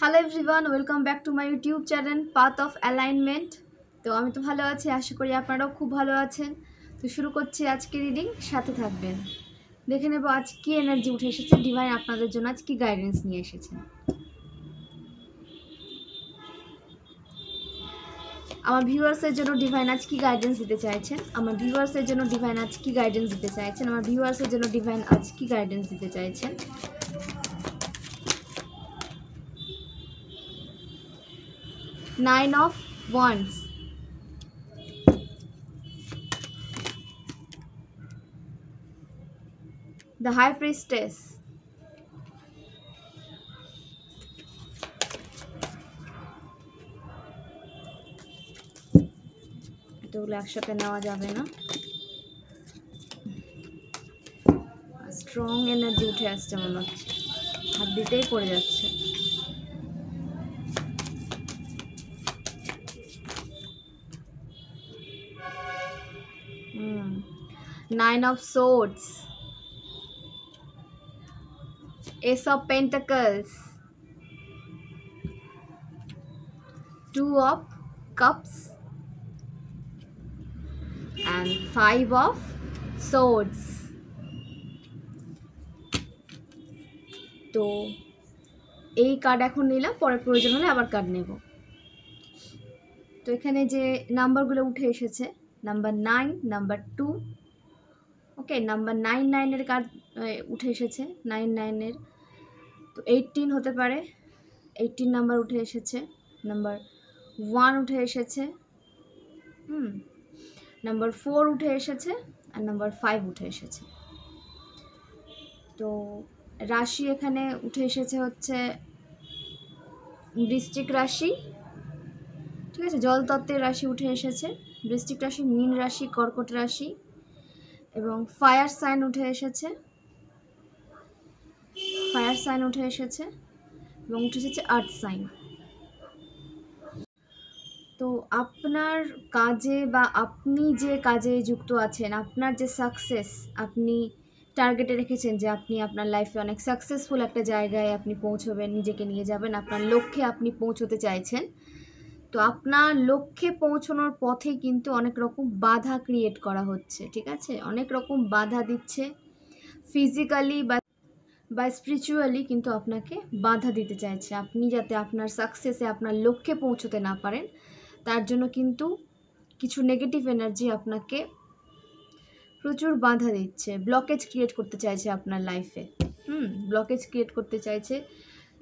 Hello everyone, welcome back to my YouTube channel path of alignment. তো আমি তো ভালো আছি, আশা করি আপনারাও খুব ভালো আছেন। তো শুরু করছি আজকে রিডিং, সাথে থাকবেন। দেখে নেব আজ কি এনার্জি উঠে এসেছে, ডিভাইন আপনাদের জন্য আজ কি গাইডেন্স নিয়ে এসেছেন। আমার ভিউয়ার্সের জন্য ডিভাইন আজ কি গাইডেন্স দিতে চাইছেন, আমার ভিউয়ার্সের জন্য ডিভাইন আজ কি গাইডেন্স দিতে চাইছেন, আমার ভিউয়ার্সের জন্য ডিভাইন আজ কি গাইডেন্স দিতে চাইছেন। Nine of wands, the high priestess, এতগুলো একসাথে নেওয়া যাবে না, স্ট্রং এনার্জি উঠে আসছে মনে হচ্ছে, হাত দিতেই পড়ে যাচ্ছে। Nine of Swords, Ace of Pentacles, Two of Cups and Five of Swords. তো এই কার্ড এখন নিলাম, পরে প্রয়োজন হলে আবার কার্ড নেব। তো এখানে যে নাম্বারগুলো উঠে এসেছে, নাম্বার 9, নাম্বার 2, ওকে, নাম্বার 9 কার্ড উঠে এসেছে, 9 তো 18 হতে পারে, 18 নাম্বার উঠে এসেছে, নাম্বার 1 উঠে এসেছে, নাম্বার 4 উঠে এসেছে, আর নাম্বার 5 উঠে এসেছে। তো রাশি এখানে উঠে এসেছে হচ্ছে বৃশ্চিক রাশি, ঠিক আছে, জলতত্ত্বের রাশি উঠে এসেছে, বৃশ্চিক রাশি, মীন রাশি, কর্কট রাশি, এবং ফায়ার সাইন উঠে এসেছে, ফায়ার সাইন উঠে এসেছে, এবং উঠে এসেছে আর্থ সাইন। তো আপনার কাজে বা আপনি যে কাজে যুক্ত আছেন, আপনার যে সাকসেস আপনি টার্গেটে রেখেছেন, যে আপনি আপনার লাইফে অনেক সাকসেসফুল একটা জায়গায় আপনি পৌঁছবেন, নিজেকে নিয়ে যাবেন, আপনার লক্ষ্যে আপনি পৌঁছতে চাইছেন। তো আপনার লক্ষ্যে পৌঁছানোর পথে কিন্তু অনেক রকম বাধা ক্রিয়েট করা হচ্ছে, ঠিক আছে, অনেক রকম বাধা দিচ্ছে, ফিজিক্যালি বা স্পিরিচুয়ালি কিন্তু আপনাকে বাধা দিতে চাইছে। আপনি যাতে আপনার সাকসেসে, আপনার লক্ষ্যে পৌঁছতে না পারেন, তার জন্য কিন্তু কিছু নেগেটিভ এনার্জি আপনাকে প্রচুর বাধা দিচ্ছে, ব্লকেজ ক্রিয়েট করতে চাইছে আপনার লাইফে, ব্লকেজ ক্রিয়েট করতে চাইছে।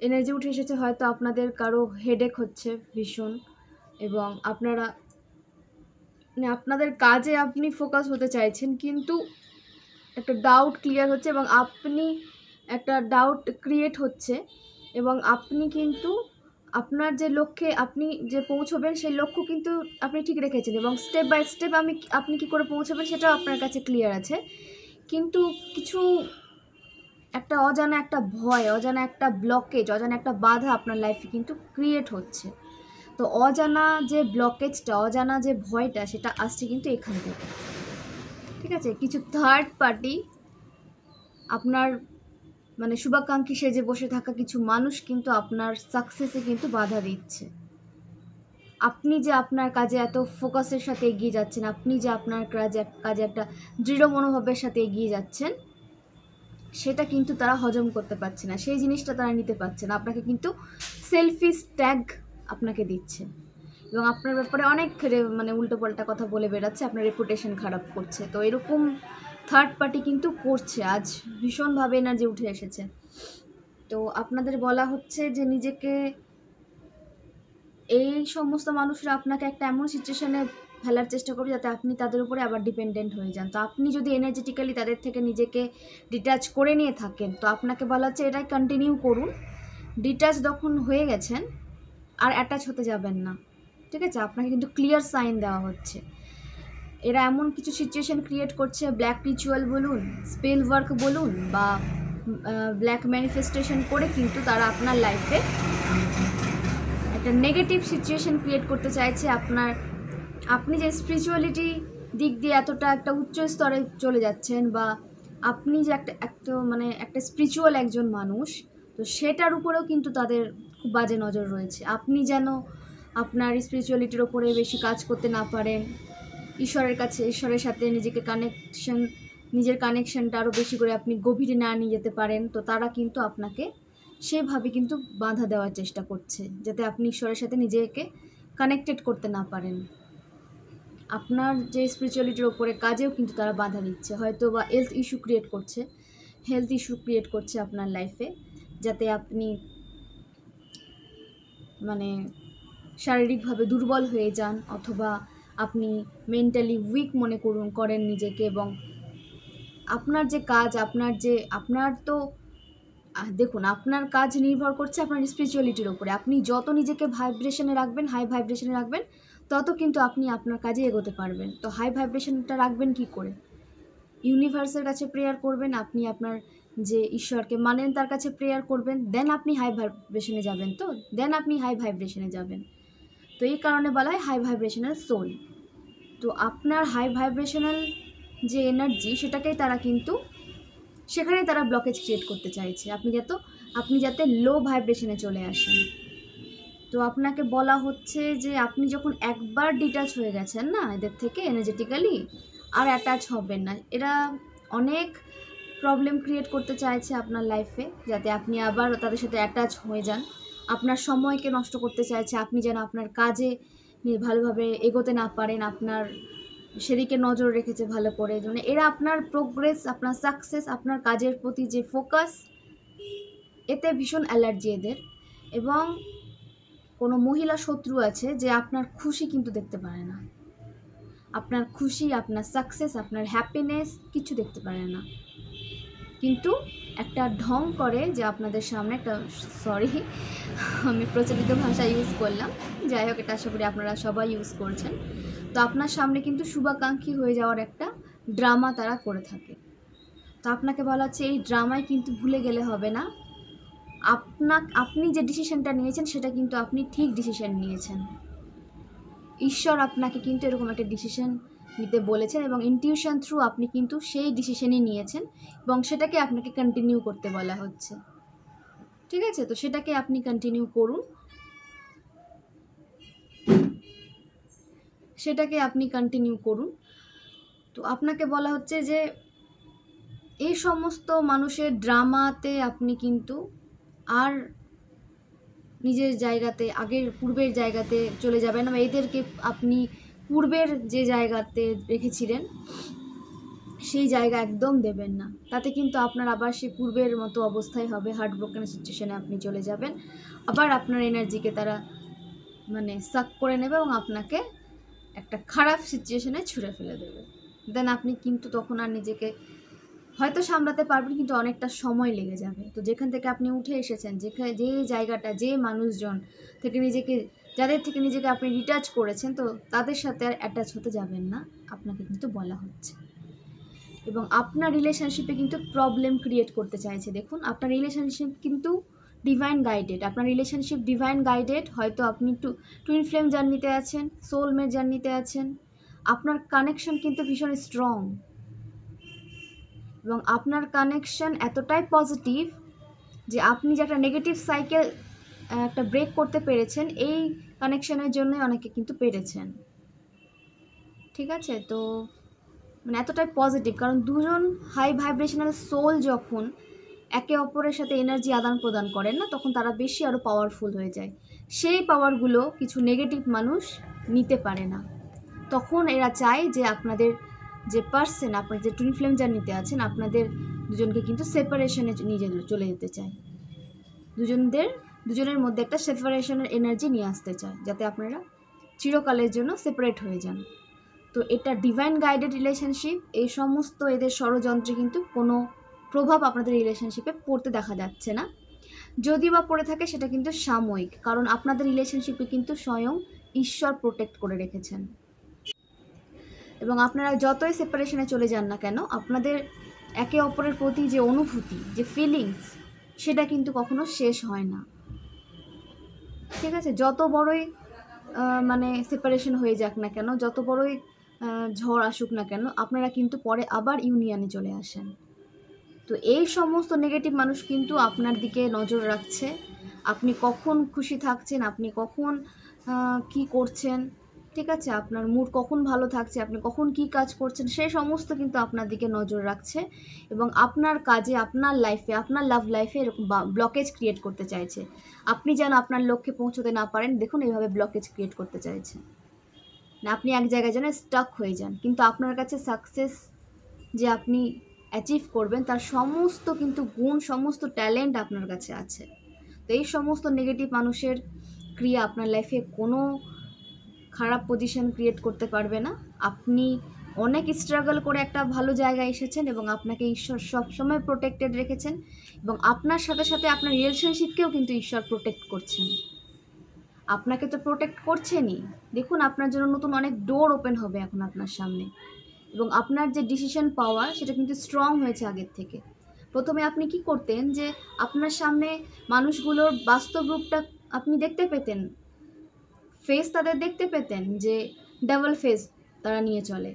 এনার্জি উঠে এসেছে, হয়তো আপনাদের কারো হেডেক হচ্ছে ভীষণ, এবং আপনারা আপনাদের কাজে আপনি ফোকাস হতে চাইছেন, কিন্তু একটা ডাউট ক্লিয়ার হচ্ছে, এবং আপনি একটা ডাউট ক্রিয়েট হচ্ছে, এবং আপনি কিন্তু আপনার যে লক্ষ্যে আপনি যে পৌঁছবেন, সেই লক্ষ্য কিন্তু আপনি ঠিক রেখেছেন, এবং স্টেপ বাই স্টেপ আপনি কি করে পৌঁছবেন সেটাও আপনার কাছে ক্লিয়ার আছে, কিন্তু কিছু একটা অজানা একটা ভয়, অজানা একটা ব্লকেজ, অজানা একটা বাধা আপনার লাইফে কিন্তু ক্রিয়েট হচ্ছে। তো অজানা যে ব্লকেজটা, অজানা যে ভয়টা, সেটা আসছে কিন্তু এখান থেকে, ঠিক আছে। কিছু থার্ড পার্টি, আপনার মানে শুভাকাঙ্ক্ষী সেজে বসে থাকা কিছু মানুষ কিন্তু আপনার সাকসেসে কিন্তু বাধা দিচ্ছে। আপনি যে আপনার কাজে এত ফোকাসের সাথে এগিয়ে যাচ্ছেন, আপনি যে আপনার কাজে একটা দৃঢ় মনোভাবের সাথে এগিয়ে যাচ্ছেন, সেটা কিন্তু তারা হজম করতে পারছে না, সেই জিনিসটা তারা নিতে পারছে না। আপনাকে কিন্তু সেলফিশ ট্যাগ আপনাকে দিচ্ছে, এবং আপনার ব্যাপারে অনেক মানে উল্টোপাল্টা কথা বলে বেড়াচ্ছে, আপনার রেপুটেশন খারাপ করছে। তো এরকম থার্ড পার্টি কিন্তু করছে, আজ ভীষণভাবে এনার্জি উঠে এসেছে। তো আপনাদের বলা হচ্ছে যে নিজেকে, এই সমস্ত মানুষরা আপনাকে একটা এমন সিচুয়েশনে ফেলার চেষ্টা করবে যাতে আপনি তাদের উপরে আবার ডিপেন্ডেন্ট হয়ে যান। তো আপনি যদি এনার্জেটিক্যালি তাদের থেকে নিজেকে ডিটাচ করে নিয়ে থাকেন, তো আপনাকে বলা হচ্ছে এটাই কন্টিনিউ করুন। ডিটাচ যখন হয়ে গেছেন আর অ্যাটাচ হতে যাবেন না, ঠিক আছে, আপনাকে কিন্তু ক্লিয়ার সাইন দেওয়া হচ্ছে। এরা এমন কিছু সিচুয়েশন ক্রিয়েট করছে, ব্ল্যাক রিচুয়াল বলুন, স্পেল ওয়ার্ক বলুন, বা ব্ল্যাক ম্যানিফেস্টেশন করে কিন্তু তারা আপনার লাইফে একটা নেগেটিভ সিচুয়েশন ক্রিয়েট করতে চাইছে। আপনি যে স্পিরিচুয়ালিটি দিক দিয়ে এতটা একটা উচ্চ স্তরে চলে যাচ্ছেন, বা আপনি যে একটা স্পিরিচুয়াল একজন মানুষ, তো তো সেটার উপরেও কিন্তু তাদের খুব বাজে নজর রয়েছে। আপনি যেন আপনার স্পিরিচুয়ালিটির ওপরে বেশি কাজ করতে না পারেন, ঈশ্বরের সাথে নিজের কানেকশনটা আরও বেশি করে আপনি গভীরে না নিয়ে যেতে পারেন, তো তারা কিন্তু আপনাকে সেভাবে কিন্তু বাধা দেওয়ার চেষ্টা করছে, যাতে আপনি ঈশ্বরের সাথে নিজেকে কানেক্টেড করতে না পারেন। আপনার যে স্পিরিচুয়ালিটির ওপরে কাজেও কিন্তু তারা বাধা দিচ্ছে, হয়তো বা হেলথ ইস্যু ক্রিয়েট করছে আপনার লাইফে, যাতে আপনি মানে শারীরিকভাবে দুর্বল হয়ে যান, অথবা আপনি মেন্টালি উইক মনে করেন নিজেকে। এবং আপনার যে কাজ, আপনার তো দেখুন, আপনার কাজ নির্ভর করছে আপনার স্পিরিচুয়ালিটির ওপরে। আপনি যত নিজেকে হাই ভাইব্রেশনে রাখবেন, তত কিন্তু আপনি আপনার কাজে এগোতে পারবেন। তো হাই ভাইব্রেশনটা রাখবেন কি করে? ইউনিভার্সের কাছে প্রেয়ার করবেন, আপনি আপনার যে ঈশ্বরকে মানেন তার কাছে প্রেয়ার করবেন, দেন আপনি হাই ভাইব্রেশনে যাবেন। তো এই কারণে বলা হয় হাই ভাইব্রেশনাল সোল। তো আপনার হাই ভাইব্রেশনাল যে এনার্জি, সেখানেই তারা ব্লকেজ ক্রিয়েট করতে চাইছে, আপনি যাতে লো ভাইব্রেশনে চলে আসেন। তো আপনাকে বলা হচ্ছে যে আপনি যখন একবার ডিটাচ হয়ে গেছেন না এদের থেকে এনার্জেটিক্যালি, আর অ্যাটাচ হবেন না। এরা অনেক প্রবলেম ক্রিয়েট করতে চাইছে আপনার লাইফে, যাতে আপনি আবার তাদের সাথে অ্যাটাচ হয়ে যান। আপনার সময়কে নষ্ট করতে চাইছে, আপনি যেন আপনার কাজে ভালোভাবে এগোতে না পারেন, আপনার সেদিকে নজর রেখেছে ভালো করে। মানে এরা আপনার প্রোগ্রেস, আপনার সাকসেস, আপনার কাজের প্রতি যে ফোকাস, এতে ভীষণ অ্যালার্জি এদের। এবং কোনো মহিলা শত্রু আছে যে আপনার খুশি কিন্তু দেখতে পারে না, আপনার খুশি, আপনার সাকসেস, আপনার হ্যাপিনেস কিছু দেখতে পারে না, কিন্তু একটা ঢং করে যে আপনাদের সামনে আমি প্রচলিত ভাষা ইউজ করলাম, যাই হোক, এটা আশা করি আপনারা সবাই ইউজ করছেন। তো আপনার সামনে কিন্তু শুভাকাঙ্ক্ষী হয়ে যাওয়ার একটা ড্রামা তারা করে থাকে। তো আপনাকে বলা হচ্ছে এই ড্রামায় কিন্তু ভুলে গেলে হবে না, আপনি যে ডিসিশনটা নিয়েছেন সেটা কিন্তু আপনি ঠিক ডিসিশন নিয়েছেন। ঈশ্বর আপনাকে কিন্তু এরকম একটা ডিসিশন নিতে বলেছেন, এবং ইনটিউশন থ্রু আপনি কিন্তু সেই ডিসিশনই নিয়েছেন, এবং সেটাকে আপনাকে কন্টিনিউ করতে বলা হচ্ছে। ঠিক আছে? তো সেটাকে আপনি কন্টিনিউ করুন। তো আপনাকে বলা হচ্ছে যে এই সমস্ত মানুষের ড্রামাতে আপনি কিন্তু আর নিজের জায়গাতে, পূর্বের জায়গাতে চলে যাবেন, বা এদেরকে আপনি পূর্বের যে জায়গাতে রেখেছিলেন সেই জায়গা একদম দেবেন না। তাতে কিন্তু আপনার আবার সেই পূর্বের মতো অবস্থায় হবে, হার্ট ব্রোকেন সিচুয়েশনে আপনি চলে যাবেন, আবার আপনার এনার্জিকে তারা সাক করে নেবে এবং আপনাকে একটা খারাপ সিচুয়েশনে ছুঁড়ে ফেলে দেবে। দেন আপনি কিন্তু তখন আর নিজেকে হয়তো সামলাতে পারবেন, কিন্তু অনেকটা সময় লেগে যাবে। তো যেখান থেকে আপনি উঠে এসেছেন, যে জায়গাটা, যে মানুষজন থেকে যাদের থেকে নিজেকে আপনি ডিটাচ করেছেন, তো তাদের সাথে আর অ্যাটাচ হতে যাবেন না, আপনাকে কিন্তু বলা হচ্ছে। এবং আপনার রিলেশনশিপে কিন্তু প্রবলেম ক্রিয়েট করতে চাইছে। দেখুন, আপনার রিলেশনশিপ কিন্তু ডিভাইন গাইডেড। হয়তো আপনি টুইন ফ্লেম জার্নিতে আছেন, সোলমেট জার্নিতে আছেন। আপনার কানেকশন কিন্তু ভীষণ স্ট্রং, এবং আপনার কানেকশন এতটাই পজিটিভ যে আপনি যে একটা নেগেটিভ সাইকেল একটা ব্রেক করতে পেরেছেন, এই কানেকশনের জন্য অনেকে কিন্তু পেরেছেন। ঠিক আছে? তো এতটাই পজিটিভ, কারণ দুজন হাই ভাইব্রেশনাল সোল যখন একে অপরের সাথে এনার্জি আদান প্রদান করেন না, তখন তারা বেশি আরও পাওয়ারফুল হয়ে যায়। সেই পাওয়ারগুলো কিছু নেগেটিভ মানুষ নিতে পারে না। তখন এরা চায় যে আপনাদের যে পার্সন, আপনার যে টুইন ফ্লেম জার্নিতে আছেন, আপনাদের দুজনকে কিন্তু সেপারেশনে নিয়ে চলে যেতে চায়। দুজনের মধ্যে একটা সেপারেশনের এনার্জি নিয়ে আসতে চায়, যাতে আপনারা চিরকালের জন্য সেপারেট হয়ে যান। তো এটা ডিভাইন গাইডেড রিলেশনশিপ। এই সমস্ত এদের ষড়যন্ত্রে কিন্তু কোনো প্রভাব আপনাদের রিলেশনশিপে পড়তে দেখা যাচ্ছে না। যদি বা পড়ে থাকে, সেটা কিন্তু সাময়িক, কারণ আপনাদের রিলেশনশিপে কিন্তু স্বয়ং ঈশ্বর প্রোটেক্ট করে রেখেছেন। এবং আপনারা যতই সেপারেশনে চলে যান না কেন, আপনাদের একে অপরের প্রতি যে অনুভূতি, যে ফিলিংস, সেটা কিন্তু কখনো শেষ হয় না। ঠিক আছে? যত বড়ই সেপারেশন হয়ে যাক না কেন, যত বড়ই ঝড় আসুক না কেন, আপনারা কিন্তু পরে আবার ইউনিয়নে চলে আসেন। তো এই সমস্ত নেগেটিভ মানুষ কিন্তু আপনার দিকে নজর রাখছে, আপনি কখন খুশি থাকছেন, আপনি কখন কি করছেন, ঠিক আছে, আপনার মুড কখন ভালো থাকছে, আপনি কখন কি কাজ করছেন, সেই সমস্ত কিন্তু আপনার দিকে নজর রাখছে এবং আপনার কাজে, আপনার লাইফে, আপনার লাভ লাইফে এরকম ব্লকেজ ক্রিয়েট করতে চাইছে। আপনি যেন আপনার লক্ষ্যে পৌঁছতে না পারেন, দেখুন এইভাবে ব্লকেজ ক্রিয়েট করতে চাইছে না, আপনি এক জায়গায় যেন স্টাক হয়ে যান। কিন্তু আপনার কাছে সাকসেস যে আপনি অ্যাচিভ করবেন তার সমস্ত কিন্তু গুণ, সমস্ত ট্যালেন্ট আপনার কাছে আছে। তো এই সমস্ত নেগেটিভ মানুষের ক্রিয়া আপনার লাইফে কোনো খারাপ পজিশন ক্রিয়েট করতে পারবে না। আপনি অনেক স্ট্রাগল করে একটা ভালো জায়গায় এসেছেন এবং আপনাকে ঈশ্বর সবসময় প্রোটেক্টেড রেখেছেন এবং আপনার সাথে সাথে আপনার রিলেশনশিপকেও কিন্তু ঈশ্বর প্রোটেক্ট করছেন। আপনাকে তো প্রোটেক্ট করছেনই, দেখুন আপনার জন্য নতুন অনেক ডোর ওপেন হবে এখন আপনার সামনে এবং আপনার যে ডিসিশন পাওয়ার সেটা কিন্তু স্ট্রং হয়েছে আগের থেকে। প্রথমে আপনি কি করতেন যে আপনার সামনে মানুষগুলোর বাস্তব রূপটা আপনি দেখতে পেতেন, ফেস তাদের দেখতে পেতেন যে ডাবল ফেস তারা নিয়ে চলে,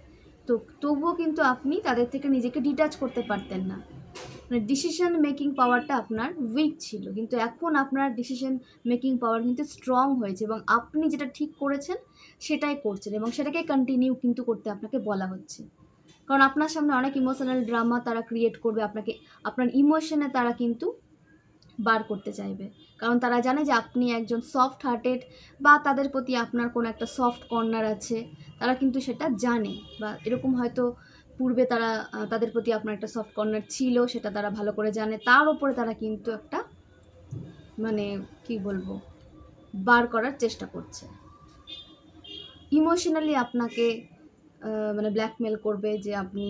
তো তবুও কিন্তু আপনি তাদের থেকে নিজেকে ডিটাচ করতে পারতেন না, মানে ডিসিশন মেকিং পাওয়ারটা আপনার উইক ছিল। কিন্তু এখন আপনার ডিসিশন মেকিং পাওয়ার কিন্তু স্ট্রং হয়েছে এবং আপনি যেটা ঠিক করেছেন সেটাই করছেন এবং সেটাকে কন্টিনিউ কিন্তু করতে আপনাকে বলা হচ্ছে। কারণ আপনার সামনে অনেক ইমোশনাল ড্রামা তারা ক্রিয়েট করবে, আপনাকে আপনার ইমোশনে তারা কিন্তু বার করতে চাইবে, কারণ তারা জানে যে আপনি একজন সফট হার্টেড বা তাদের প্রতি আপনার কোনো একটা সফট কর্নার আছে, তারা কিন্তু সেটা জানে, বা এরকম হয়তো পূর্বে তারা তাদের প্রতি আপনার একটা সফট কর্নার ছিল, সেটা তারা ভালো করে জানে, তার উপরে তারা কিন্তু একটা মানে কি বলবো বার করার চেষ্টা করছে, ইমোশনালি আপনাকে মানে ব্ল্যাকমেল করবে যে আপনি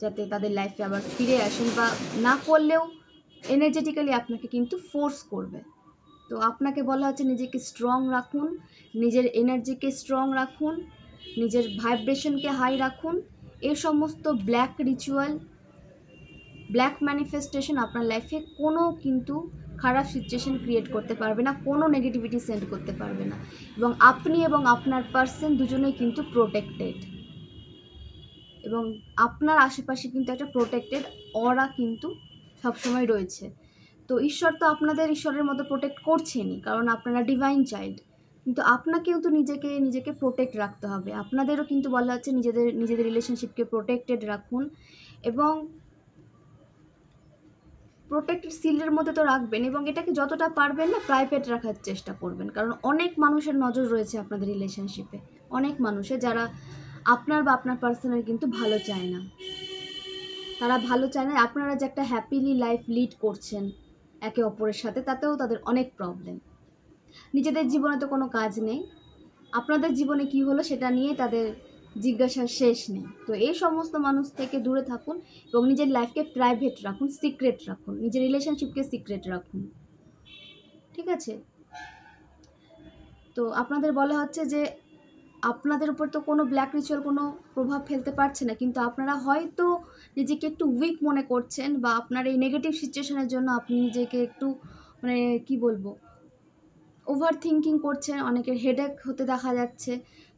যাতে তাদের লাইফে আবার ফিরে আসেন, বা না করলেও এনার্জেটিক্যালি আপনাকে কিন্তু ফোর্স করবে। তো আপনাকে বলা হচ্ছে নিজেকে স্ট্রং রাখুন, নিজের এনার্জিকে স্ট্রং রাখুন, নিজের ভাইব্রেশনকে হাই রাখুন। এই সমস্ত ব্ল্যাক রিচুয়াল, ব্ল্যাক ম্যানিফেস্টেশন আপনার লাইফে কোনো কিন্তু খারাপ সিচুয়েশন ক্রিয়েট করতে পারবে না, কোনো নেগেটিভিটি সেন্ড করতে পারবে না এবং আপনি এবং আপনার পার্সন দুজনেই কিন্তু প্রোটেক্টেড এবং আপনার আশেপাশে কিন্তু একটা প্রোটেক্টেড অরা কিন্তু সবসময় রয়েছে। তো ঈশ্বর তো আপনাদের ঈশ্বরের মতো প্রোটেক্ট করছেনই, কারণ আপনারা ডিভাইন চাইল্ড, কিন্তু আপনাকেও তো নিজেকে প্রোটেক্ট রাখতে হবে। আপনাদেরও কিন্তু বলা হচ্ছে নিজেদের রিলেশনশিপকে প্রোটেক্টেড রাখুন এবং প্রোটেক্টেড সিলের মধ্যে তো রাখবেন এবং এটাকে যতটা পারবেন না প্রাইভেট রাখার চেষ্টা করবেন, কারণ অনেক মানুষের নজর রয়েছে আপনাদের রিলেশনশিপে, অনেক মানুষের যারা আপনার বা আপনার পার্সনের কিন্তু ভালো চায় না, তারা ভালো চায় না আপনারা যে একটা হ্যাপিলি লাইফ লিড করছেন একে অপরের সাথে, তাতেও তাদের অনেক প্রবলেম। নিজেদের জীবনে তো কোনো কাজ নেই, আপনাদের জীবনে কি হলো সেটা নিয়ে তাদের জিজ্ঞাসার শেষ নেই। তো এই সমস্ত মানুষ থেকে দূরে থাকুন এবং নিজের লাইফকে প্রাইভেট রাখুন, সিক্রেট রাখুন, নিজের রিলেশনশিপকে সিক্রেট রাখুন, ঠিক আছে। তো আপনাদের বলা হচ্ছে যে আপনাদের উপর তো কোনো ব্ল্যাক রিচুয়াল কোনো প্রভাব ফেলতে পারছে না, কিন্তু আপনারা হয়তো নিজেকে একটু উইক মনে করছেন বা আপনার এই নেগেটিভ সিচুয়েশনের জন্য আপনি নিজেকে একটু মানে কি বলবো ওভার থিঙ্কিং করছেন, অনেকের হেডেক হতে দেখা যাচ্ছে।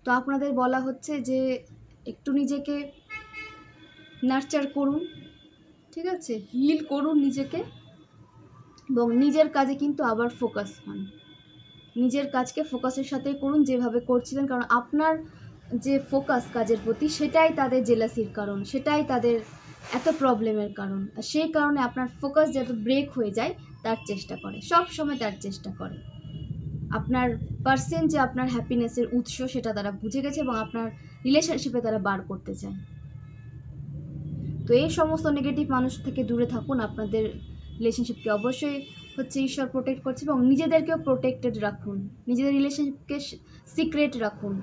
তো আপনাদের বলা হচ্ছে যে একটু নিজেকে নার্চার করুন, ঠিক আছে, হিল করুন নিজেকে এবং নিজের কাজে কিন্তু আবার ফোকাস হন, নিজের কাজকে ফোকাসের সাথে করুন যেভাবে করছিলেন, কারণ আপনার যে ফোকাস কাজের প্রতি সেটাই তাদের জেলাসির কারণ, সেটাই তাদের এত প্রবলেমের কারণ, আর সেই কারণে আপনার ফোকাস যাতে ব্রেক হয়ে যায় তার চেষ্টা করে, সব সময় তার চেষ্টা করে। আপনার পার্সন যে আপনার হ্যাপিনেসের উৎস সেটা তারা বুঝে গেছে এবং আপনার রিলেশনশিপে তারা বার করতে চায়। তো এই সমস্ত নেগেটিভ মানুষ থেকে দূরে থাকুন, আপনাদের রিলেশনশিপকে অবশ্যই হচ্ছে ঈশ্বর প্রোটেক্ট করছে এবং নিজেদেরকেও প্রোটেক্টেড রাখুন, নিজেদের রিলেশনশিপকে সিক্রেট রাখুন,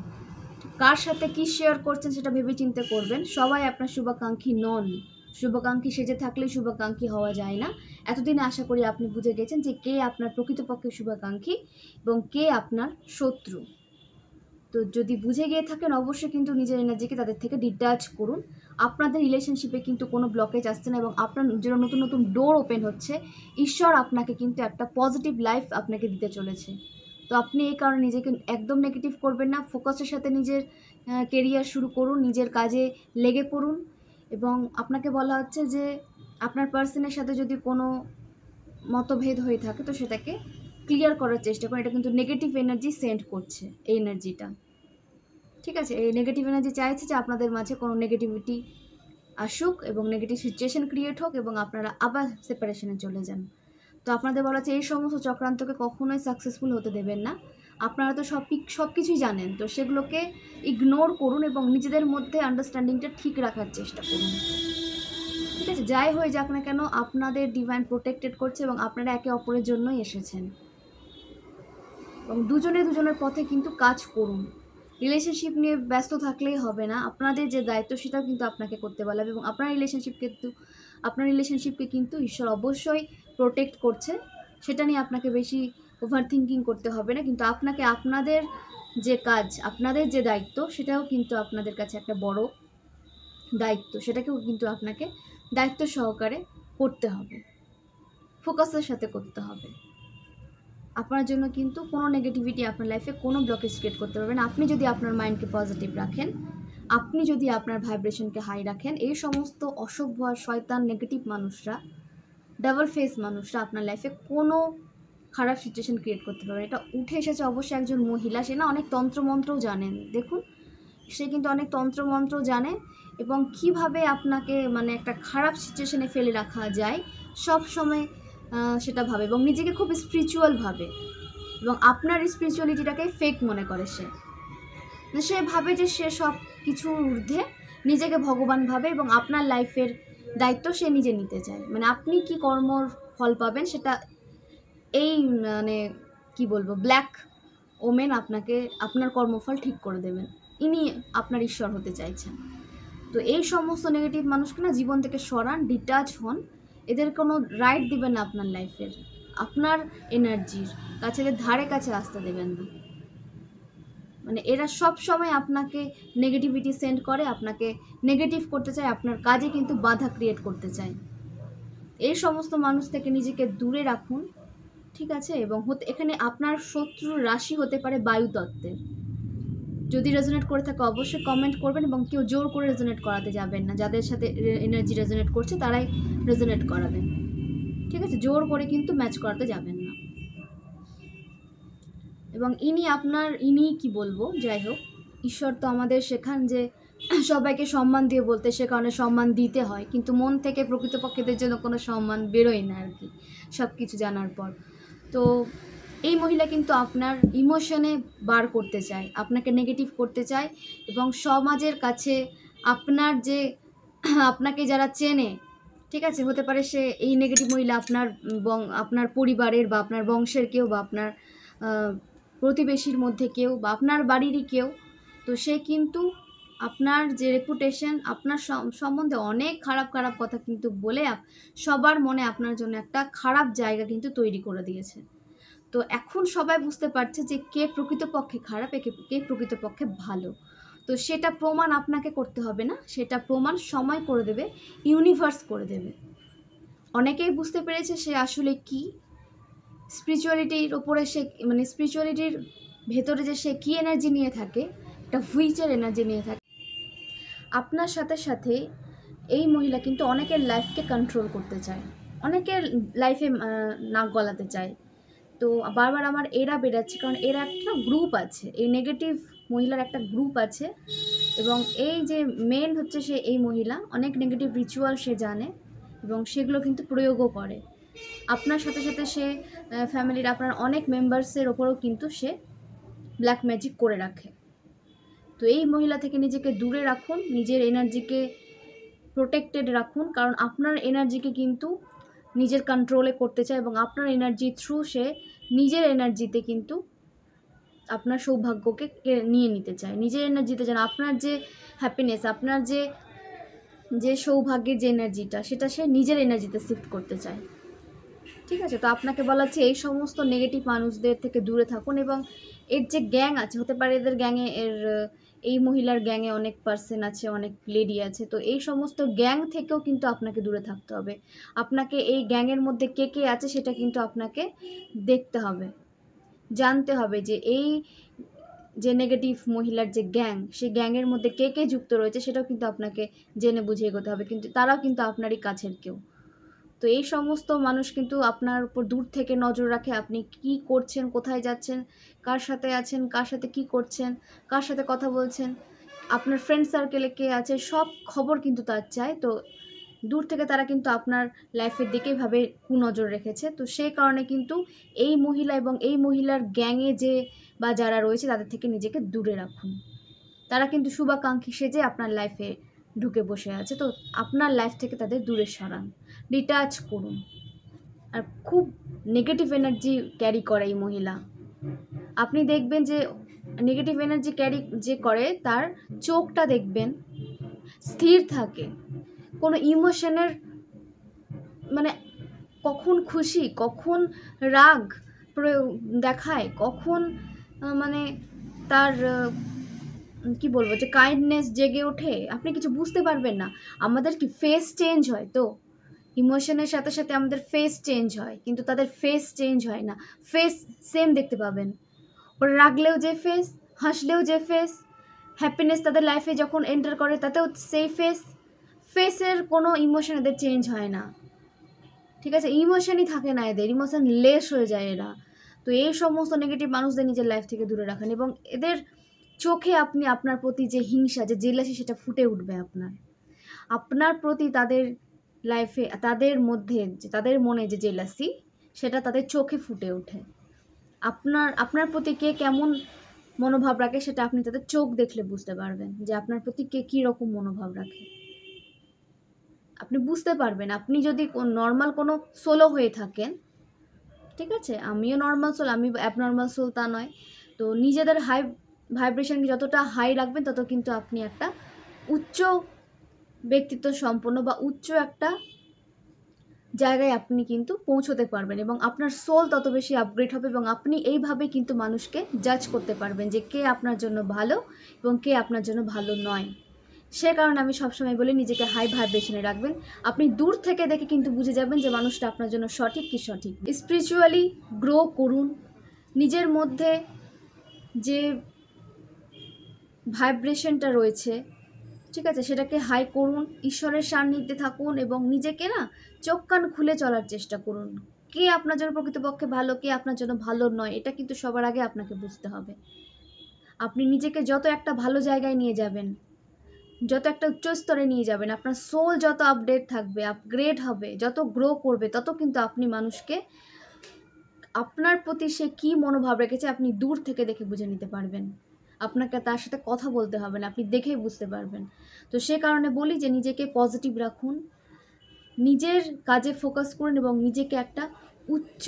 কার সাথে কী শেয়ার করছেন সেটা ভেবে চিন্তে করবেন। সবাই আপনার শুভাকাঙ্ক্ষী নন, শুভাকাঙ্ক্ষী সেজে থাকলে শুভাকাঙ্ক্ষী হওয়া যায় না। এতদিনে আশা করি আপনি বুঝে গেছেন যে কে আপনার প্রকৃতপক্ষে শুভাকাঙ্ক্ষী এবং কে আপনার শত্রু। তো যদি বুঝে গিয়ে থাকেন অবশ্যই কিন্তু নিজের এনার্জিকে তাদের থেকে ডিটাচ করুন, আপনাদের রিলেশনশিপে কিন্তু কোনো ব্লকেজ আসছে না এবং আপনার নিজের নতুন নতুন ডোর ওপেন হচ্ছে, ঈশ্বর আপনাকে কিন্তু একটা পজিটিভ লাইফ আপনাকে দিতে চলেছে। তো আপনি এই কারণে নিজেকে একদম নেগেটিভ করবেন না, ফোকাসের সাথে নিজের কেরিয়ার শুরু করুন, নিজের কাজে লেগে পড়ুন এবং আপনাকে বলা হচ্ছে যে আপনার পার্সনের সাথে যদি কোনো মতভেদ হয়ে থাকে তো সেটাকে ক্লিয়ার করার চেষ্টা করুন। এটা কিন্তু নেগেটিভ এনার্জি সেন্ড করছে, এই এনার্জিটা, ঠিক আছে? এই নেগেটিভ এনার্জি চাইছে যে আপনাদের মাঝে কোনো নেগেটিভিটি আসুক এবং নেগেটিভ সিচুয়েশন ক্রিয়েট হোক এবং আপনারা আবার সেপারেশনে চলে যান। তো আপনাদের বলা হচ্ছে এই সমস্ত চক্রান্তকে কখনোই সাকসেসফুল হতে দেবেন না। আপনারা তো সব কিছুই জানেন, তো সেগুলোকে ইগনোর করুন এবং নিজেদের মধ্যে আন্ডারস্ট্যান্ডিংটা ঠিক রাখার চেষ্টা করুন, ঠিক আছে? যাই হয়ে যাক না কেন, আপনাদের ডিভাইন প্রোটেক্টেড করছে এবং আপনারা একে অপরের জন্যই এসেছেন এবং দুজনের পথে কিন্তু কাজ করুন। রিলেশনশিপ নিয়ে ব্যস্ত থাকলেই হবে না, আপনাদের যে দায়িত্ব সেটাও কিন্তু আপনাকে করতে বলা হবে এবং আপনার রিলেশনশিপকে কিন্তু ঈশ্বর অবশ্যই প্রোটেক্ট করছে। সেটা নিয়ে আপনাকে বেশি ওভার থিঙ্কিং করতে হবে না, কিন্তু আপনাকে আপনাদের যে কাজ, আপনাদের যে দায়িত্ব, সেটাও কিন্তু আপনাদের কাছে একটা বড় দায়িত্ব, সেটাকেও কিন্তু আপনাকে দায়িত্ব সহকারে করতে হবে, ফোকাসের সাথে করতে হবে। আপনার জন্য কিন্তু কোনো নেগেটিভিটি আপনার লাইফে কোনো ব্লকেজ ক্রিয়েট করতে পারবে না। আপনি যদি আপনার মাইন্ডকে পজিটিভ রাখেন, আপনি যদি আপনার ভাইব্রেশনকে হাই রাখেন, এই সমস্ত অসভ্য আর শয়তান নেগেটিভ মানুষরা, ডাবল ফেস মানুষরা আপনার লাইফে কোনো খারাপ সিচুয়েশন ক্রিয়েট করতে পারবে। এটা উঠে এসেছে অবশ্যই একজন মহিলা, সে না অনেক তন্ত্রমন্ত্রও জানেন, দেখুন সে কিন্তু অনেক তন্ত্রমন্ত্র জানে এবং কিভাবে আপনাকে মানে একটা খারাপ সিচুয়েশনে ফেলে রাখা যায় সব সময় সেটা ভাবে এবং নিজেকে খুব স্পিরিচুয়াল ভাবে এবং আপনার স্পিরিচুয়ালিটিটাকে ফেক মনে করে। সে ভাবে যে সে সব কিছুর ঊর্ধ্বে, নিজেকে ভগবান ভাবে এবং আপনার লাইফের দায়িত্ব সে নিজে নিতে চায়। মানে আপনি কি কর্মর ফল পাবেন সেটা এই মানে কি বলবো, ব্ল্যাক ওমেন আপনাকে আপনার কর্মফল ঠিক করে দেবেন, ইনি আপনার ঈশ্বর হতে চাইছেন। তো এই সমস্ত নেগেটিভ মানুষকে না জীবন থেকে সরান, ডিটাচ হন, এদের কোনো রাইট দিবেন না আপনার লাইফের, আপনার এনার্জির কাছে এদের ধারে কাছে আসতে দেবেন না। মানে এরা সব সময় আপনাকে নেগেটিভিটি সেন্ড করে, আপনাকে নেগেটিভ করতে চায়, আপনার কাজে কিন্তু বাধা ক্রিয়েট করতে চায়। এই সমস্ত মানুষ থেকে নিজেকে দূরে রাখুন, ঠিক আছে? এবং এখানে আপনার শত্রুর রাশি হতে পারে বায়ুতত্ত্বের। যদি রেজোনেট করে থাকে অবশ্যই কমেন্ট করবেন এবং কেউ জোর করে রেজোনেট করাতে যাবেন না। যাদের সাথে এনার্জি রেজোনেট করছে তারাই রেজোনেট করাবেন, ঠিক আছে? জোর করে কিন্তু ম্যাচ করাতে যাবেন না। এবং ইনি কি বলবো, যাই হোক, ঈশ্বর তো আমাদের শেখান যে সবাইকে সম্মান দিয়ে বলতে, সে কারণে সম্মান দিতে হয়, কিন্তু মন থেকে প্রকৃতপক্ষেদের জন্য কোনো সম্মান বেরোয় না আর কি, সব কিছু জানার পর। তো এই মহিলা কিন্তু আপনার ইমোশনে বার করতে চায়, আপনাকে নেগেটিভ করতে চায় এবং সমাজের কাছে আপনাকে যারা চেনে, ঠিক আছে, হতে পারে সে এই নেগেটিভ মহিলা আপনার পরিবারের বা আপনার বংশের কেউ বা আপনার প্রতিবেশীর মধ্যে কেউ বা আপনার বাড়িরই কেউ। তো সে কিন্তু আপনার যে রেপুটেশন, আপনার সম্বন্ধে অনেক খারাপ খারাপ কথা কিন্তু বলে সবার মনে আপনার জন্য একটা খারাপ জায়গা কিন্তু তৈরি করে দিয়েছে। তো এখন সবাই বুঝতে পারছে যে কে প্রকৃতপক্ষে খারাপ, কে প্রকৃতপক্ষে ভালো। তো সেটা প্রমাণ আপনাকে করতে হবে না, সেটা প্রমাণ সময় করে দেবে, ইউনিভার্স করে দেবে। অনেকেই বুঝতে পেরেছে সে আসলে কি, স্পিরিচুয়ালিটির ওপরে সে মানে স্পিরিচুয়ালিটির ভেতরে যে সে কী এনার্জি নিয়ে থাকে, একটা হুইচের এনার্জি নিয়ে থাকে। আপনার সাথে সাথে এই মহিলা কিন্তু অনেকের লাইফকে কন্ট্রোল করতে চায়, অনেকের লাইফে নাক গলাতে চায়। তো বারবার আমার এরা বেরাচ্ছে কারণ এর একটা গ্রুপ আছে, এই নেগেটিভ মহিলার একটা গ্রুপ আছে এবং এই যে মেন হচ্ছে সে এই মহিলা অনেক নেগেটিভ রিচুয়াল সে জানে এবং সেগুলো কিন্তু প্রয়োগও করে। আপনার সাথে সাথে সে ফ্যামিলির আপনার অনেক মেম্বার্সের ওপরেও কিন্তু সে ব্ল্যাক ম্যাজিক করে রাখে। তো এই মহিলা থেকে নিজেকে দূরে রাখুন, নিজের এনার্জিকে প্রোটেক্টেড রাখুন, কারণ আপনার এনার্জিকে কিন্তু নিজের কন্ট্রোলে করতে চায় এবং আপনার এনার্জি থ্রু সে নিজের এনার্জিতে কিন্তু আপনার সৌভাগ্যকে নিয়ে নিতে চায়, নিজের এনার্জিতে যেন আপনার যে হ্যাপিনেস, আপনার যে সৌভাগ্যের যে এনার্জিটা সেটা সে নিজের এনার্জিতে শিফট করতে চায়, ঠিক আছে? তো আপনাকে বলা হচ্ছে এই সমস্ত নেগেটিভ মানুষদের থেকে দূরে থাকুন এবং এর যে গ্যাং আছে, হতে পারে এদের গ্যাংয়ে এই মহিলার গ্যাংয়ে অনেক পার্সন আছে, অনেক লেডি আছে, তো এই সমস্ত গ্যাং থেকেও কিন্তু আপনাকে দূরে থাকতে হবে। আপনাকে এই গ্যাংয়ের মধ্যে কে কে আছে সেটা কিন্তু আপনাকে দেখতে হবে, জানতে হবে যে এই যে নেগেটিভ মহিলার যে গ্যাং, সেই গ্যাংয়ের মধ্যে কে কে যুক্ত রয়েছে সেটাও কিন্তু আপনাকে জেনে বুঝে এগোতে হবে, কিন্তু তারাও কিন্তু আপনারই কাছের কেউ। তো এই সমস্ত মানুষ কিন্তু আপনার উপর দূর থেকে নজর রাখে, আপনি কি করছেন, কোথায় যাচ্ছেন, কার সাথে আছেন, কার সাথে কি করছেন, কার সাথে কথা বলছেন, আপনার ফ্রেন্ড সার্কেলে কে আছে, সব খবর কিন্তু তার চায়। তো দূর থেকে তারা কিন্তু আপনার লাইফের দিকেই ভাবে কুনজর রেখেছে। তো সেই কারণে কিন্তু এই মহিলা এবং এই মহিলার গ্যাংয়ে যে বা যারা রয়েছে তাদের থেকে নিজেকে দূরে রাখুন। তারা কিন্তু শুভাকাঙ্ক্ষী সেজে আপনার লাইফে ঢুকে বসে আছে। তো আপনার লাইফ থেকে তাদের দূরে সরান, ডিটাচ করুন। আর খুব নেগেটিভ এনার্জি ক্যারি করে এই মহিলা। আপনি দেখবেন যে নেগেটিভ এনার্জি ক্যারি যে করে তার চোখটা দেখবেন স্থির থাকে, কোনো ইমোশনের মানে কখন খুশি, কখন রাগ দেখায়, কখন মানে তার কি বলবো যে কাইন্ডনেস জেগে ওঠে, আপনি কিছু বুঝতে পারবেন না। আমাদের কি ফেস চেঞ্জ হয়, তো ইমোশনের সাথে সাথে আমাদের ফেস চেঞ্জ হয়, কিন্তু তাদের ফেস চেঞ্জ হয় না, ফেস সেম দেখতে পাবেন। ওরা রাগলেও যে ফেস, হাসলেও যে ফেস, হ্যাপিনেস তাদের লাইফে যখন এন্টার করে তাতেও সেই ফেস, ফেসের কোনো ইমোশন এদের চেঞ্জ হয় না, ঠিক আছে? ইমোশনই থাকে না এদের, ইমোশন লেস হয়ে যায় এরা। তো এই সমস্ত নেগেটিভ মানুষদের নিজের লাইফ থেকে দূরে রাখেন, এবং এদের চোখে আপনি আপনার প্রতি যে হিংসা, যে জেলাসি, সেটা ফুটে উঠবে আপনার প্রতি। তাদের লাইফে, তাদের মধ্যে, যে তাদের মনে যে জেলাসি, সেটা তাদের চোখে ফুটে ওঠে। আপনার প্রতি কে কেমন মনোভাব রাখে সেটা আপনি তাদের চোখ দেখলে বুঝতে পারবেন, যে আপনার প্রতি কে কী রকম মনোভাব রাখে। আপনি বুঝতে পারবেন। আপনি যদি নর্মাল কোনো সোলো হয়ে থাকেন, ঠিক আছে, আমিও নর্মাল সোল, আমি অ্যাবনর্মাল সোল তা নয়। তো নিজেদের ভাইব্রেশনকে যতটা হাই রাখবেন তত কিন্তু আপনি একটা উচ্চ ব্যক্তিত্ব সম্পন্ন বা উচ্চ একটা জায়গায় আপনি কিন্তু পৌঁছতে পারবেন, এবং আপনার সোল তত বেশি আপগ্রেড হবে, এবং আপনি এইভাবে কিন্তু মানুষকে জাজ করতে পারবেন যে কে আপনার জন্য ভালো এবং কে আপনার জন্য ভালো নয়। সে কারণে আমি সবসময় বলি নিজেকে হাই ভাইব্রেশনে রাখবেন। আপনি দূর থেকে দেখে কিন্তু বুঝে যাবেন যে মানুষটা আপনার জন্য সঠিক কি সঠিক। স্পিরিচুয়ালি গ্রো করুন, নিজের মধ্যে যে ভাইব্রেশনটা রয়েছে, ঠিক আছে, সেটাকে হাই করুন, ঈশ্বরের সান্নিধ্যে থাকুন, এবং নিজেকে না চোখ কান খুলে চলার চেষ্টা করুন। কে আপনার জন্য প্রকৃতপক্ষে ভালো, কে আপনার জন্য ভালো নয়, এটা কিন্তু সবার আগে আপনাকে বুঝতে হবে। আপনি নিজেকে যত একটা ভালো জায়গায় নিয়ে যাবেন, যত একটা উচ্চ স্তরে নিয়ে যাবেন, আপনার সোল যত আপডেট থাকবে, আপগ্রেড হবে, যত গ্রো করবে, তত কিন্তু আপনি মানুষকে আপনার প্রতি সে কী মনোভাব রেখেছে আপনি দূর থেকে দেখে বুঝে নিতে পারবেন। আপনাকে তার সাথে কথা বলতে হবে না, আপনি দেখেই বুঝতে পারবেন। তো সে কারণে বলি যে নিজেকে পজিটিভ রাখুন, নিজের কাজে ফোকাস করুন, এবং নিজেকে একটা উচ্চ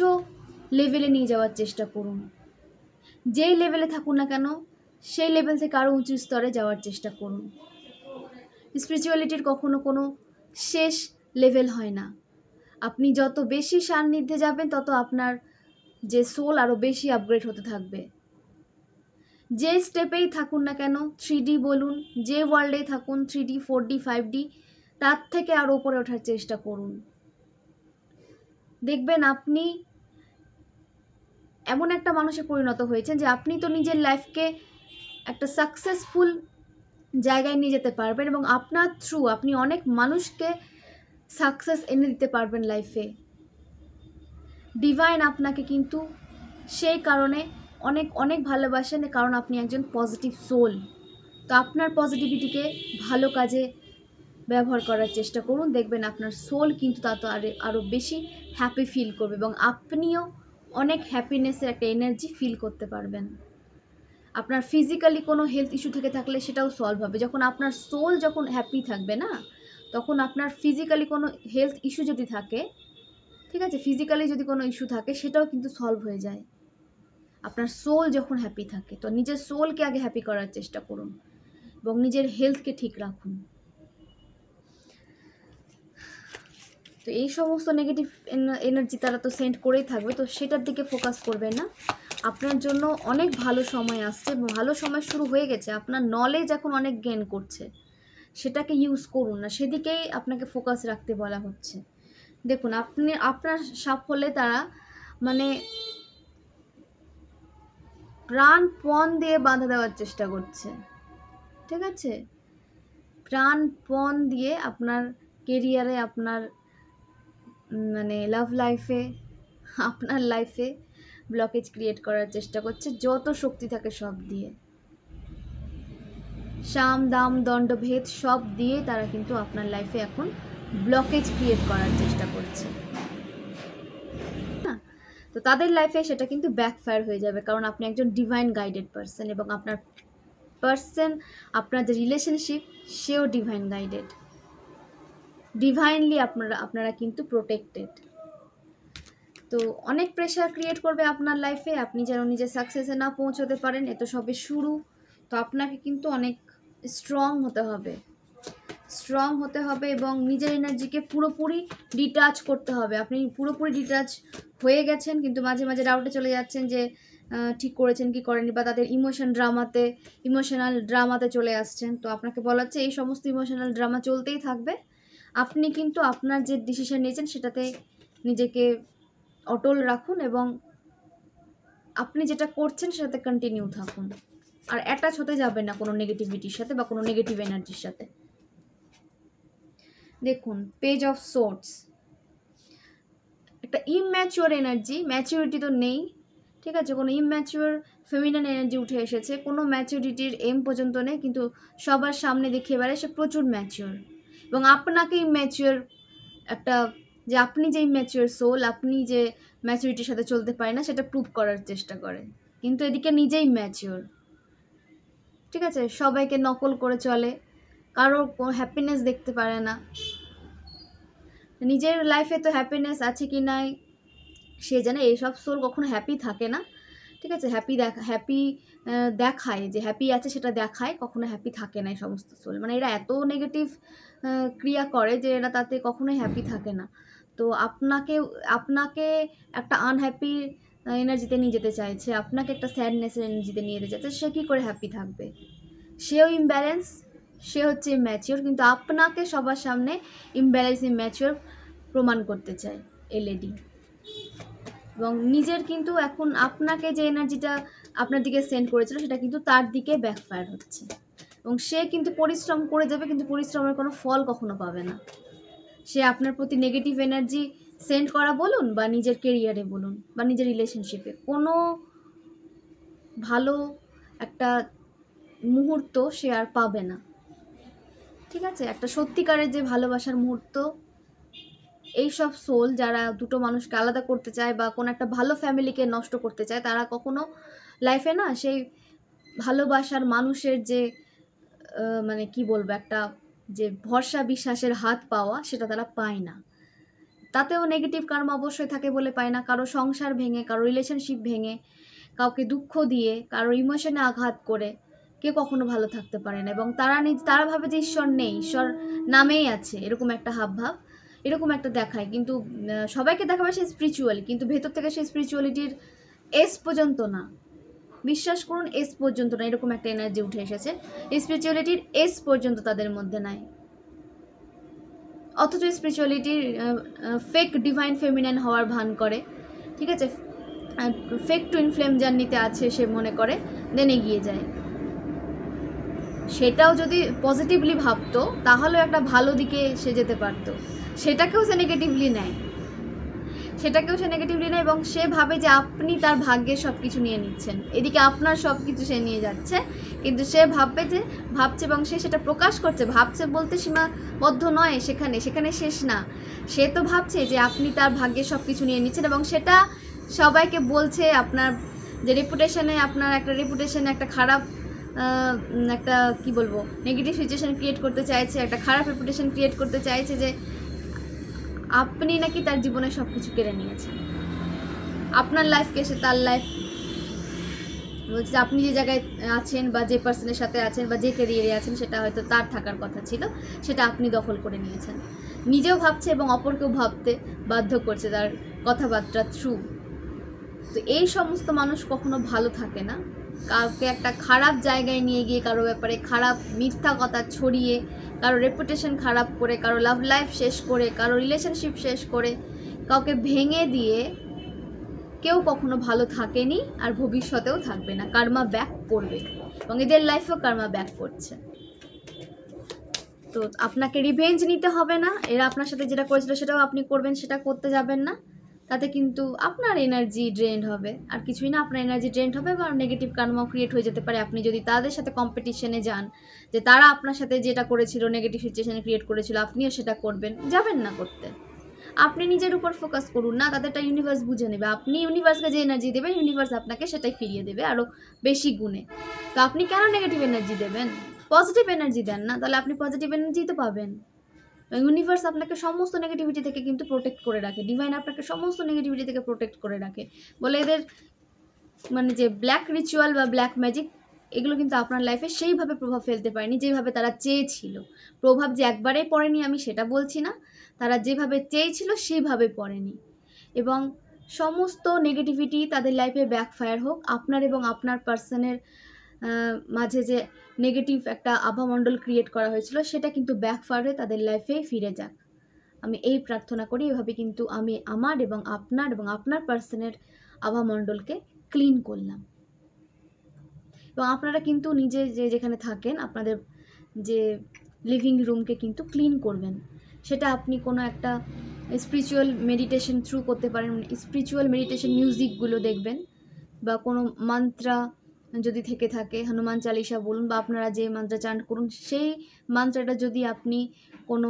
লেভেলে নিয়ে যাওয়ার চেষ্টা করুন। যেই লেভেলে থাকুন না কেন, সেই লেভেল থেকে আরও উঁচু স্তরে যাওয়ার চেষ্টা করুন। স্পিরিচুয়ালিটির কখনো কোনো শেষ লেভেল হয় না। আপনি যত বেশি সান্নিধ্যে যাবেন তত আপনার যে সোল আরও বেশি আপগ্রেড হতে থাকবে। যে স্টেপেই থাকুন না কেন, 3D বলুন, যে ওয়ার্ল্ডেই থাকুন, 3D 4D 5D, তার থেকে আরও উপরে ওঠার চেষ্টা করুন। দেখবেন আপনি এমন একটা মানুষে পরিণত হয়েছেন যে আপনি তো নিজের লাইফকে একটা সাকসেসফুল জায়গায় নিয়ে যেতে পারবেন, এবং আপনার থ্রু আপনি অনেক মানুষকে সাকসেস এনে দিতে পারবেন লাইফে। ডিভাইন আপনাকে কিন্তু সেই কারণে অনেক অনেক ভালোবাসেন, কারণ আপনি একজন পজিটিভ সোল। তো আপনার পজিটিভিটিকে ভালো কাজে ব্যবহার করার চেষ্টা করুন, দেখবেন আপনার সোল কিন্তু তা তো আরও বেশি হ্যাপি ফিল করবে, এবং আপনিও অনেক হ্যাপিনেসের একটা এনার্জি ফিল করতে পারবেন। আপনার ফিজিক্যালি কোনো হেলথ ইস্যু থেকে থাকলে সেটাও সলভ হবে। যখন আপনার সোল যখন হ্যাপি থাকবে না, তখন আপনার ফিজিক্যালি কোনো হেলথ ইস্যু যদি থাকে, ঠিক আছে, ফিজিক্যালি যদি কোনো ইস্যু থাকে সেটাও কিন্তু সলভ হয়ে যায় আপনার সোল যখন হ্যাপি থাকে। তো নিজের সোলকে আগে হ্যাপি করার চেষ্টা করুন, এবং নিজের হেলথকে ঠিক রাখুন। তো এই সমস্ত নেগেটিভ এনার্জি তারা তো সেন্ড করেই থাকবে, তো সেটার দিকে ফোকাস করবেন না। আপনার জন্য অনেক ভালো সময় আসছে, ভালো সময় শুরু হয়ে গেছে। আপনার নলেজ এখন অনেক গেইন করছে, সেটাকে ইউজ করুন না, সেদিকেই আপনাকে ফোকাস রাখতে বলা হচ্ছে। দেখুন আপনার সাফল্যে তারা মানে প্রাণপণ দিয়ে বাধা দেওয়ার চেষ্টা করছে, ঠিক আছে, প্রাণপণ দিয়ে আপনার কেরিয়ারে আপনার মানে লাভ লাইফে, আপনার লাইফে ব্লকেজ ক্রিয়েট করার চেষ্টা করছে যত শক্তি থাকে সব দিয়ে, সাম দাম দণ্ড ভেদ সব দিয়ে তারা কিন্তু আপনার লাইফে এখন ব্লকেজ ক্রিয়েট করার চেষ্টা করছে না। তো তাদের লাইফে সেটা কিন্তু ব্যাকফায়ার হয়ে যাবে, কারণ আপনি একজন ডিভাইন গাইডেড পারসন এবং আপনার আপনার যে রিলেশনশিপ সেও ডিভাইন গাইডেড, ডিভাইনলি আপনারা কিন্তু প্রোটেক্টেড। তো অনেক প্রেশার ক্রিয়েট করবে আপনার লাইফে, আপনি যেন নিজের সাকসেসে না পৌঁছতে পারেন, এ তো সবে শুরু। তো আপনাকে কিন্তু অনেক স্ট্রং হতে হবে এবং নিজের এনার্জিকে পুরোপুরি ডিটাচ করতে হবে। আপনি পুরোপুরি ডিটাচ হয়ে গেছেন, কিন্তু মাঝে মাঝে ডাউটে চলে যাচ্ছেন যে ঠিক করেছেন কি করেনি, বা তাদের ইমোশনাল ড্রামাতে চলে আসছেন। তো আপনাকে বলা হচ্ছে এই সমস্ত ইমোশনাল ড্রামা চলতেই থাকবে, আপনি কিন্তু আপনার যে ডিসিশন নিয়েছেন সেটাতে নিজেকে অটল রাখুন এবং আপনি যেটা করছেন সেটাতে কন্টিনিউ থাকুন, আর অ্যাটাচ হতে যাবেন না কোনো নেগেটিভিটির সাথে বা কোনো নেগেটিভ এনার্জির সাথে। দেখুন, পেজ অফ সোর্ডস একটা ইম্যাচিওর এনার্জি, ম্যাচিউরিটি তো নেই, ঠিক আছে, কোনো ইম্যাচিওর ফেমিনাইন এনার্জি উঠে এসেছে, কোনো ম্যাচিউরিটির এম পর্যন্ত নেই, কিন্তু সবার সামনে দেখিয়ে বেড়ায় সে প্রচুর ম্যাচিওর, এবং আপনাকে ইম্যাচিওর একটা, যে আপনি যে ইম্যাচিওর সোল, আপনি যে ম্যাচুরিটির সাথে চলতে পারে না সেটা প্রুভ করার চেষ্টা করে, কিন্তু এদিকে নিজেই ম্যাচিওর, ঠিক আছে, সবাইকে নকল করে চলে, কারো হ্যাপিনেস দেখতে পারে না, নিজের লাইফে তো হ্যাপিনেস আছে কি নাই সে জানে। এইসব সোল কখনো হ্যাপি থাকে না, ঠিক আছে, হ্যাপি দেখায় যে হ্যাপি আছে সেটা দেখায়, কখনো হ্যাপি থাকে না এই সমস্ত সোল, মানে এরা এত নেগেটিভ ক্রিয়া করে যে এরা তাতে কখনোই হ্যাপি থাকে না। তো আপনাকে একটা আনহ্যাপি এনার্জিতে নিয়ে যেতে চাইছে, আপনাকে একটা স্যাডনেসের এনার্জিতে নিয়ে যেতে চাইছে, সে কী করে হ্যাপি থাকবে? সেও ইমব্যালেন্স, সে হচ্ছে ইম্যাচিওর, কিন্তু আপনাকে সবার সামনে ইম্যাচিওর প্রমাণ করতে চায় এই লেডি, এবং নিজের কিন্তু এখন আপনাকে যে এনার্জিটা আপনার দিকে সেন্ড করেছিল সেটা কিন্তু তার দিকে ব্যাকফায়ার হচ্ছে, এবং সে কিন্তু পরিশ্রম করে যাবে, কিন্তু পরিশ্রমের কোনো ফল কখনো পাবে না। সে আপনার প্রতি নেগেটিভ এনার্জি সেন্ড করা বলুন, বা নিজের কেরিয়ারে বলুন, বা নিজের রিলেশনশিপে, কোনো ভালো একটা মুহূর্ত সে আর পাবে না, ঠিক আছে, একটা সত্যিকারের যে ভালোবাসার মুহূর্ত, এইসব সোল যারা দুটো মানুষকে আলাদা করতে চায় বা কোনো একটা ভালো ফ্যামিলিকে নষ্ট করতে চায়, তারা কখনো লাইফে না সেই ভালোবাসার মানুষের যে মানে কি বলবো, একটা যে ভরসা বিশ্বাসের হাত পাওয়া, সেটা তারা পায় না। তাতেও নেগেটিভ কার্মা অবশ্যই থাকে বলে পায় না, কারো সংসার ভেঙে, কারো রিলেশনশিপ ভেঙে, কাউকে দুঃখ দিয়ে, কারো ইমোশনে আঘাত করে কেউ কখনো ভালো থাকতে পারে না, এবং তারা ভাবে যে ঈশ্বর নেই, ঈশ্বর নামেই আছে, এরকম একটা হাবভাব, এরকম একটা দেখায়, কিন্তু সবাইকে দেখাবে সে স্পিরিচুয়াল, কিন্তু ভেতর থেকে সেই স্পিরিচুয়ালিটির এস পর্যন্ত না, বিশ্বাস করুন এস পর্যন্ত না, এরকম একটা এনার্জি উঠে এসেছে, স্পিরিচুয়ালিটির এস পর্যন্ত তাদের মধ্যে নাই, অথচ স্পিরিচুয়ালিটির ফেক ডিভাইন ফেমিনাইন হওয়ার ভান করে, ঠিক আছে, ফেক টুইন ফ্লেম জার্নিতে আছে সে মনে করে, দেন এগিয়ে যায়। সেটাও যদি পজিটিভলি ভাবতো তাহলেও একটা ভালো দিকে সে যেতে পারতো, সেটাকেও সে নেগেটিভলি নেয়, এবং সে ভাবে যে আপনি তার ভাগ্যের সব কিছু নিয়ে নিচ্ছেন, এদিকে আপনার সব কিছু সে নিয়ে যাচ্ছে, কিন্তু সে ভাবছে এবং সে সেটা প্রকাশ করছে, ভাবছে বলতে সীমাবদ্ধ নয়, সেখানে শেষ না, সে তো ভাবছে যে আপনি তার ভাগ্যের সব কিছু নিয়ে নিচ্ছেন, এবং সেটা সবাইকে বলছে, আপনার যে রেপুটেশনে, আপনার একটা রেপুটেশনে একটা খারাপ একটা কি বলবো নেগেটিভ সিচুয়েশন ক্রিয়েট করতে চাইছে, একটা খারাপ রেপুটেশন ক্রিয়েট করতে চাইছে যে আপনি নাকি তার জীবনে সব কিছু কেড়ে নিয়েছেন, আপনার লাইফকে সে তার লাইফ বলছে, আপনি যে জায়গায় আছেন বা যে পার্সনের সাথে আছেন বা যে ক্যারিয়ারে আছেন সেটা হয়তো তার থাকার কথা ছিল, সেটা আপনি দখল করে নিয়েছেন, নিজেও ভাবছে এবং অপরকেও ভাবতে বাধ্য করছে তার কথাবার্তা থ্রু। তো এই সমস্ত মানুষ কখনো ভালো থাকে না, কাউকে একটা খারাপ জায়গায় নিয়ে গিয়ে, কারো ব্যাপারে খারাপ মিথ্যা কথা ছড়িয়ে, কারো রেপুটেশন খারাপ করে, কারো লাভ লাইফ শেষ করে, কারো রিলেশনশিপ শেষ করে, কাউকে ভেঙে দিয়ে কেউ কখনো ভালো থাকেনি, আর ভবিষ্যতেও থাকবে না, কার্মা ব্যাক করবে, এবং এদের লাইফেও কার্মা ব্যাক করছে। তো আপনাকে রিভেঞ্জ নিতে হবে না, এরা আপনার সাথে যেটা করেছিল সেটাও আপনি করবেন, সেটা করতে যাবেন না। তাতে কিন্তু আপনার এনার্জি ড্রেন্ড হবে, আর কিছুই না, আপনার এনার্জি ড্রেন্ড হবে বা নেগেটিভ কার্মাও ক্রিয়েট হয়ে যেতে পারে। আপনি যদি তাদের সাথে কম্পিটিশনে যান, যে তারা আপনার সাথে যেটা করেছিল, নেগেটিভ সিচুয়েশনে ক্রিয়েট করেছিল, আপনিও সেটা করবেন, যাবেন না করতে। আপনি নিজের উপর ফোকাস করুন না, তাদেরটা ইউনিভার্স বুঝে নেবে। আপনি ইউনিভার্সকে যে এনার্জি দেবেন, ইউনিভার্স আপনাকে সেটাই ফিরিয়ে দেবে আরও বেশি গুণে। তো আপনি কেন নেগেটিভ এনার্জি দেবেন? পজিটিভ এনার্জি দেন না, তাহলে আপনি পজিটিভ এনার্জি তো পাবেন। ইউনিভার্স আপনাকে সমস্ত নেগেটিভিটি থেকে কিন্তু প্রোটেক্ট করে রাখে, ডিভাইন আপনাকে সমস্ত নেগেটিভিটি থেকে প্রোটেক্ট করে রাখে। বলে এদের মানে যে ব্ল্যাক রিচুয়াল বা ব্ল্যাক ম্যাজিক, এগুলো কিন্তু আপনার লাইফে সেইভাবে প্রভাব ফেলতে পারেনি যেভাবে তারা চেয়েছিল। প্রভাব যে একবারেই পড়েনি আমি সেটা বলছি না, তারা যেভাবে চেয়েছিল সেইভাবে পড়েনি। এবং সমস্ত নেগেটিভিটি তাদের লাইফে ব্যাকফায়ার হোক, আপনার এবং আপনার পার্সনের মাঝে যে নেগেটিভ একটা আভামণ্ডল ক্রিয়েট করা হয়েছিল সেটা কিন্তু ব্যাকফায়ার হয়ে তাদের লাইফে ফিরে যাক। আমি এই প্রার্থনা করি। এভাবে কিন্তু আমি আমার এবং আপনার পার্সনের আভামণ্ডলকে ক্লিন করলাম। এবং আপনারা কিন্তু নিজে যেখানে থাকেন, আপনাদের যে লিভিং রুমকে কিন্তু ক্লিন করবেন। সেটা আপনি কোনো একটা স্পিরিচুয়াল মেডিটেশন থ্রু করতে পারেন, স্পিরিচুয়াল মেডিটেশন মিউজিকগুলো দেখবেন, বা কোনো মান্ত্রা যদি থেকে থাকে, হনুমান চালিসা বলুন, বা আপনারা যে মান্ত্রা চান্ট করুন, সেই মান্ত্রাটা যদি আপনি কোনো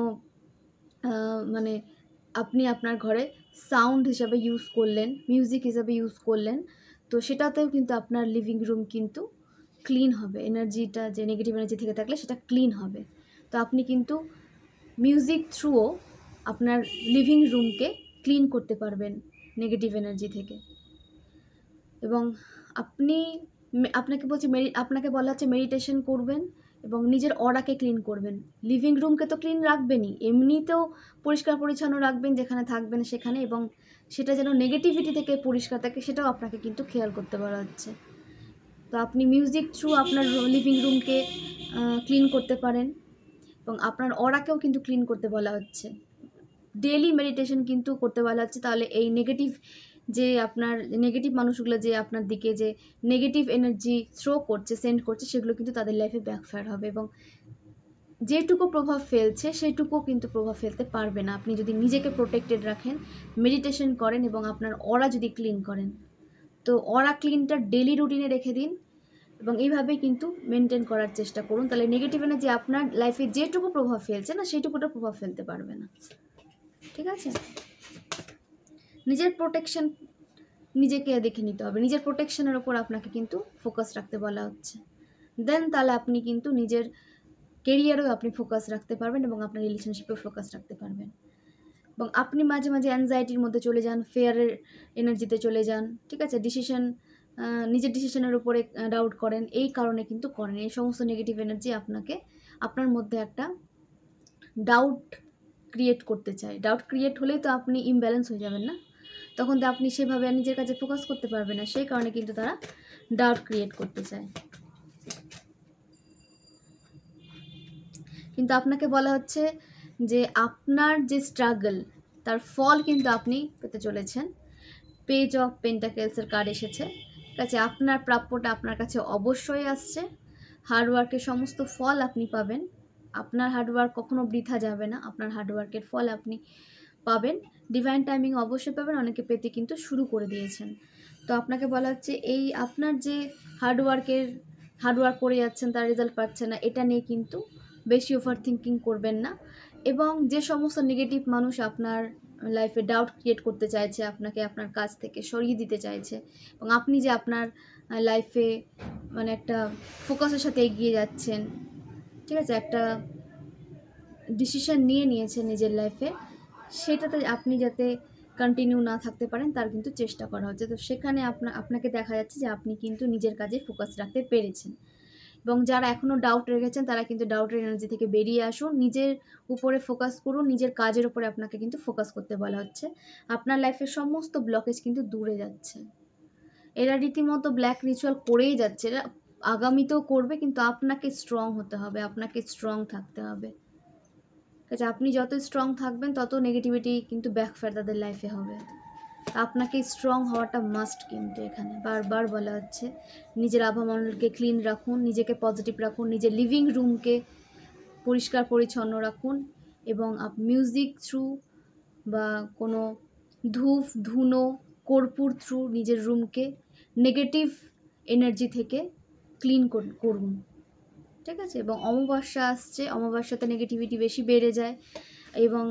মানে আপনি আপনার ঘরে সাউন্ড হিসাবে ইউজ করলেন, মিউজিক হিসাবে ইউজ করলেন, তো সেটাতেও কিন্তু আপনার লিভিং রুম কিন্তু ক্লিন হবে। এনার্জিটা যে নেগেটিভ এনার্জি থেকে থাকলে সেটা ক্লিন হবে। তো আপনি কিন্তু মিউজিক থ্রুও আপনার লিভিং রুমকে ক্লিন করতে পারবেন নেগেটিভ এনার্জি থেকে। এবং আপনাকে বলা হচ্ছে মেডিটেশন করবেন এবং নিজের অরাকে ক্লিন করবেন। লিভিং রুমকে তো ক্লিন রাখবেনই, এমনিতেও পরিষ্কার পরিচ্ছন্ন রাখবেন যেখানে থাকবেন সেখানে, এবং সেটা যেন নেগেটিভিটি থেকে পরিষ্কার থাকে সেটাও আপনাকে কিন্তু খেয়াল করতে বলা হচ্ছে। তো আপনি মিউজিক থ্রু আপনার লিভিং রুমকে ক্লিন করতে পারেন, এবং আপনার অরাকেও কিন্তু ক্লিন করতে বলা হচ্ছে। ডেইলি মেডিটেশন কিন্তু করতে বলা হচ্ছে, তাহলে এই নেগেটিভ যে আপনার নেগেটিভ মানুষগুলো যে আপনার দিকে যে নেগেটিভ এনার্জি থ্রো করছে, সেন্ড করছে, সেগুলো কিন্তু তাদের লাইফে ব্যাকফায়ার হবে, এবং যেটুকু প্রভাব ফেলছে সেটুকুও কিন্তু প্রভাব ফেলতে পারবে না আপনি যদি নিজেকে প্রোটেক্টেড রাখেন, মেডিটেশন করেন এবং আপনার অরা যদি ক্লিন করেন। তো অরা ক্লিনটা ডেইলি রুটিনে রেখে দিন এবং এইভাবেই কিন্তু মেনটেন করার চেষ্টা করুন। তাহলে নেগেটিভ এনার্জি আপনার লাইফে যেটুকু প্রভাব ফেলছে না, সেইটুকুটা প্রভাব ফেলতে পারবে না। ঠিক আছে? নিজের প্রোটেকশন নিজেকে দেখে নিতে হবে, নিজের প্রোটেকশনের ওপর আপনাকে কিন্তু ফোকাস রাখতে বলা হচ্ছে। দেন তাহলে আপনি কিন্তু নিজের কেরিয়ারেও আপনি ফোকাস রাখতে পারবেন এবং আপনার রিলেশনশিপেও ফোকাস রাখতে পারবেন। এবং আপনি মাঝে মাঝে অ্যাংজাইটির মধ্যে চলে যান, ফেয়ারের এনার্জিতে চলে যান, ঠিক আছে? নিজের ডিসিশনের উপরে ডাউট করেন, এই কারণে কিন্তু করেন। এই সমস্ত নেগেটিভ এনার্জি আপনার মধ্যে একটা ডাউট ক্রিয়েট করতে চায়। ডাউট ক্রিয়েট হলেই তো আপনি ইমব্যালেন্স হয়ে যাবেন না, তখন তো আপনি সেভাবে নিজের কাছে ফোকাস করতে পারবেন না। সেই কারণে কিন্তু তারা ডাউট ক্রিয়েট করতে চায়। কিন্তু আপনাকে বলা হচ্ছে যে আপনার যে স্ট্রাগল, তার ফল কিন্তু আপনি পেতে চলেছেন। পেজ অফ পেন্টাকেলসের কার্ড এসেছে, ঠিক আছে? আপনার প্রাপ্যটা আপনার কাছে অবশ্যই আসছে। হার্ডওয়ার্কের সমস্ত ফল আপনি পাবেন। আপনার হার্ডওয়ার্ক কখনো বৃথা যাবে না, আপনার হার্ডওয়ার্কের ফল আপনি পাবেন। ডিভাইন টাইমিং অবশ্যই পাবেন, অনেকে পেতে কিন্তু শুরু করে দিয়েছেন। তো আপনাকে বলা হচ্ছে এই আপনার যে হার্ডওয়ার্ক করে যাচ্ছেন, তার রেজাল্ট পাচ্ছেন না, এটা নিয়ে কিন্তু বেশি ওভার থিঙ্কিং করবেন না। এবং যে সমস্ত নেগেটিভ মানুষ আপনার লাইফে ডাউট ক্রিয়েট করতে চাইছে, আপনাকে আপনার কাছ থেকে সরিয়ে দিতে চাইছে, এবং আপনি যে আপনার লাইফে মানে একটা ফোকাসের সাথে এগিয়ে যাচ্ছেন, ঠিক আছে, একটা ডিসিশন নিয়েছেন নিজের লাইফে, সেটাতে আপনি যাতে কন্টিনিউ না থাকতে পারেন তার কিন্তু চেষ্টা করা হচ্ছে। তো সেখানে আপনাকে দেখা যাচ্ছে যে আপনি কিন্তু নিজের কাজে ফোকাস রাখতে পেরেছেন। এবং যারা এখনও ডাউট রেখেছেন তারা কিন্তু ডাউটের এনার্জি থেকে বেরিয়ে আসুন, নিজের উপরে ফোকাস করুন, নিজের কাজের উপরে আপনাকে কিন্তু ফোকাস করতে বলা হচ্ছে। আপনার লাইফের সমস্ত ব্লকেজ কিন্তু দূরে যাচ্ছে। এরা রীতিমতো ব্ল্যাক রিচুয়াল করেই যাচ্ছে, এরা আগামীতেও করবে, কিন্তু আপনাকে স্ট্রং হতে হবে, আপনাকে স্ট্রং থাকতে হবে। ঠিক আছে? আপনি যত স্ট্রং থাকবেন তত নেগেটিভিটি কিন্তু ব্যাকফায়ার তাদের লাইফে হবে। আপনাকে স্ট্রং হওয়াটা মাস্ট, কিন্তু এখানে বারবার বলা হচ্ছে নিজের আভামণ্ডলকে ক্লিন রাখুন, নিজেকে পজিটিভ রাখুন, নিজের লিভিং রুমকে পরিষ্কার পরিচ্ছন্ন রাখুন এবং মিউজিক থ্রু বা কোনো ধূপ ধুনো কর্পূর থ্রু নিজের রুমকে নেগেটিভ এনার্জি থেকে ক্লিন করুন, ঠিক আছে। এবং অমাবস্যা আসছে, অমাবস্যাতে নেগেটিভিটি বেশি বেড়ে যায় এবং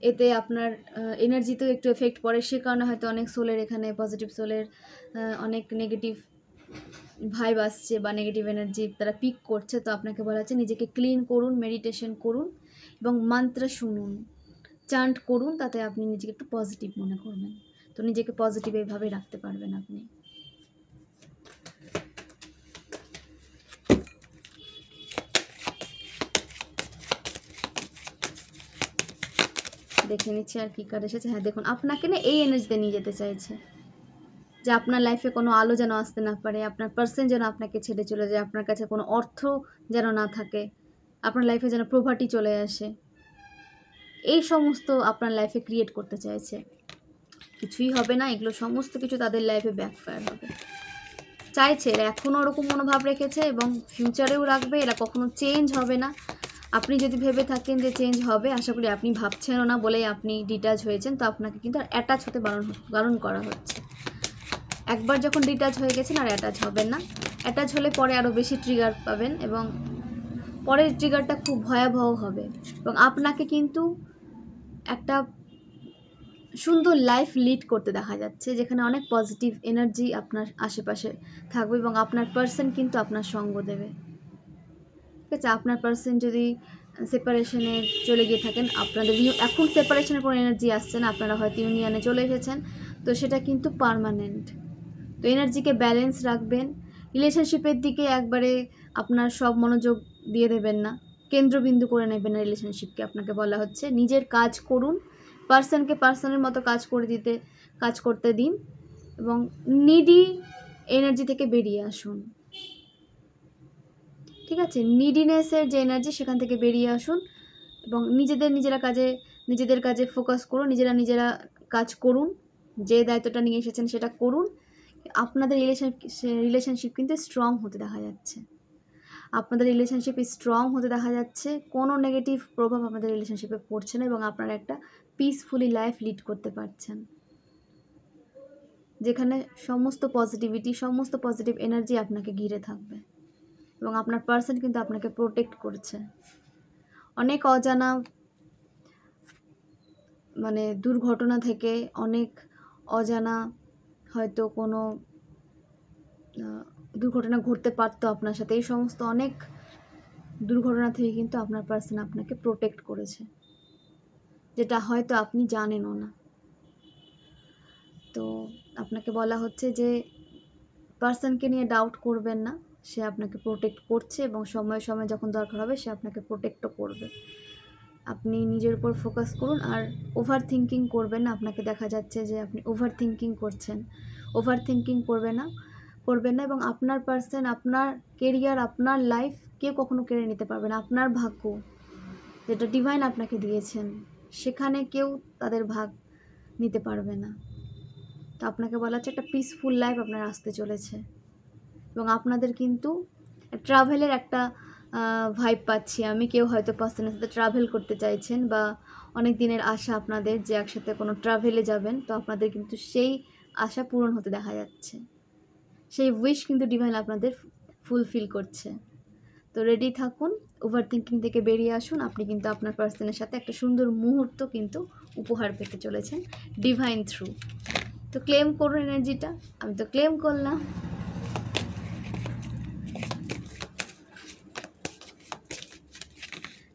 এতে আপনার এনার্জিতেও একটু এফেক্ট পড়ে। সে কারণে হয়তো অনেক সোলের এখানে পজিটিভ সোলের অনেক নেগেটিভ ভাইব আসছে বা নেগেটিভ এনার্জি তারা পিক করছে। তো আপনাকে বলা হচ্ছে নিজেকে ক্লিন করুন, মেডিটেশন করুন এবং মন্ত্র শুনুন, চান্ট করুন, তাতে আপনি নিজেকে একটু পজিটিভ মনে করবেন। তো নিজেকে পজিটিভ এইভাবে রাখতে পারবেন আপনি। দেখে নিচ্ছি আর কী কার্ড এসেছে। হ্যাঁ দেখুন, আপনাকে না এই এনার্জিতে নিয়ে যেতে চাইছে যে আপনার লাইফে কোনো আলো যেন আসতে না পারে, আপনার পার্সন যেন আপনাকে ছেড়ে চলে যায়, আপনার কাছে কোনো অর্থ যেন না থাকে, আপনার লাইফে যেন প্রভার্টি চলে আসে, এই সমস্ত আপনার লাইফে ক্রিয়েট করতে চাইছে। কিছুই হবে না, এগুলো সমস্ত কিছু তাদের লাইফে ব্যাকফায়ার হবে। চাইছে, এরা এখনও ওরকম মনোভাব রেখেছে এবং ফিউচারেও রাখবে, এরা কখনো চেঞ্জ হবে না। আপনি যদি ভেবে থাকেন যে চেঞ্জ হবে, আশা করি আপনি ভাবছেনও না বলেই আপনি ডিটাচ হয়েছেন, তো আপনাকে কিন্তু আর অ্যাটাচ হতে বারণ করা হচ্ছে। একবার যখন ডিটাচ হয়ে গেছেন আর অ্যাটাচ হবেন না। অ্যাটাচ হলে পরে আরও বেশি ট্রিগার পাবেন এবং পরের ট্রিগারটা খুব ভয়াবহ হবে এবং আপনাকে কিন্তু একটা সুন্দর লাইফ লিড করতে দেখা যাচ্ছে, যেখানে অনেক পজিটিভ এনার্জি আপনার আশেপাশে থাকবে এবং আপনার পার্সন কিন্তু আপনার সঙ্গ দেবে, ঠিক আছে। আপনার পার্সন যদি সেপারেশনে চলে গিয়ে থাকেন, আপনাদের এখন সেপারেশনের কোনো এনার্জি আসছে না, আপনারা হয়তো ইউনিয়নে চলে এসেছেন, তো সেটা কিন্তু পার্মানেন্ট। তো এনার্জিকে ব্যালেন্স রাখবেন, রিলেশনশিপের দিকে একবারে আপনার সব মনোযোগ দিয়ে দেবেন না, কেন্দ্রবিন্দু করে নেবেন না রিলেশনশিপকে। আপনাকে বলা হচ্ছে নিজের কাজ করুন, পার্সনকে পার্সনের মতো কাজ করতে দিন এবং নিডি এনার্জি থেকে বেরিয়ে আসুন, ঠিক আছে। নিডিনেসের যে এনার্জি সেখান থেকে বেরিয়ে আসুন এবং নিজেদের কাজে ফোকাস করুন, নিজেরা কাজ করুন, যে দায়িত্বটা নিয়ে এসেছেন সেটা করুন। আপনাদের রিলেশনশিপ কিন্তু স্ট্রং হতে দেখা যাচ্ছে, আপনাদের রিলেশনশিপ স্ট্রং হতে দেখা যাচ্ছে, কোনো নেগেটিভ প্রভাব আপনাদের রিলেশনশিপে পড়ছে না এবং আপনারা একটা পিসফুলি লাইফ লিড করতে পারছেন, যেখানে সমস্ত পজিটিভ এনার্জি আপনাকে ঘিরে থাকবে এবং আপনার পার্সন কিন্তু আপনাকে প্রোটেক্ট করছে। অনেক অজানা দুর্ঘটনা থেকে, অনেক অজানা হয়তো কোনো দুর্ঘটনা ঘটতে পারতো আপনার সাথে, এই সমস্ত অনেক দুর্ঘটনা থেকে কিন্তু আপনার পার্সন আপনাকে প্রোটেক্ট করেছে, যেটা হয়তো আপনি জানেনও না। তো আপনাকে বলা হচ্ছে যে পার্সনকে নিয়ে ডাউট করবেন না, সে আপনাকে প্রোটেক্ট করছে এবং সময়ে সময়ে যখন দরকার হবে সে আপনাকে প্রোটেক্টও করবে। আপনি নিজের উপর ফোকাস করুন আর ওভার থিঙ্কিং করবেন না। আপনাকে দেখা যাচ্ছে যে আপনি ওভার থিঙ্কিং করছেন, ওভার থিঙ্কিং করবেন না এবং আপনার পার্সন, আপনার কেরিয়ার, আপনার লাইফ কেউ কখনো কেড়ে নিতে পারবে না। আপনার ভাগ্য যেটা ডিভাইন আপনাকে দিয়েছেন সেখানে কেউ তাদের ভাগ নিতে পারবে না। তো আপনাকে বলা হচ্ছে একটা পিসফুল লাইফ আপনার আসতে চলেছে এবং আপনাদের কিন্তু ট্রাভেলের একটা ভাইব পাচ্ছি আমি। কেউ হয়তো পার্সনের সাথে ট্রাভেল করতে চাইছেন বা অনেক দিনের আশা আপনাদের যে একসাথে কোনো ট্রাভেলে যাবেন, তো আপনাদের কিন্তু সেই আশা পূরণ হতে দেখা যাচ্ছে, সেই উইশ কিন্তু ডিভাইন আপনাদের ফুলফিল করছে। তো রেডি থাকুন, ওভার থিঙ্কিং থেকে বেরিয়ে আসুন, আপনি কিন্তু আপনার পার্সনের সাথে একটা সুন্দর মুহূর্ত কিন্তু উপহার পেতে চলেছেন ডিভাইন থ্রু। তো ক্লেম করুন এনার্জিটা, আমি তো ক্লেম করলাম।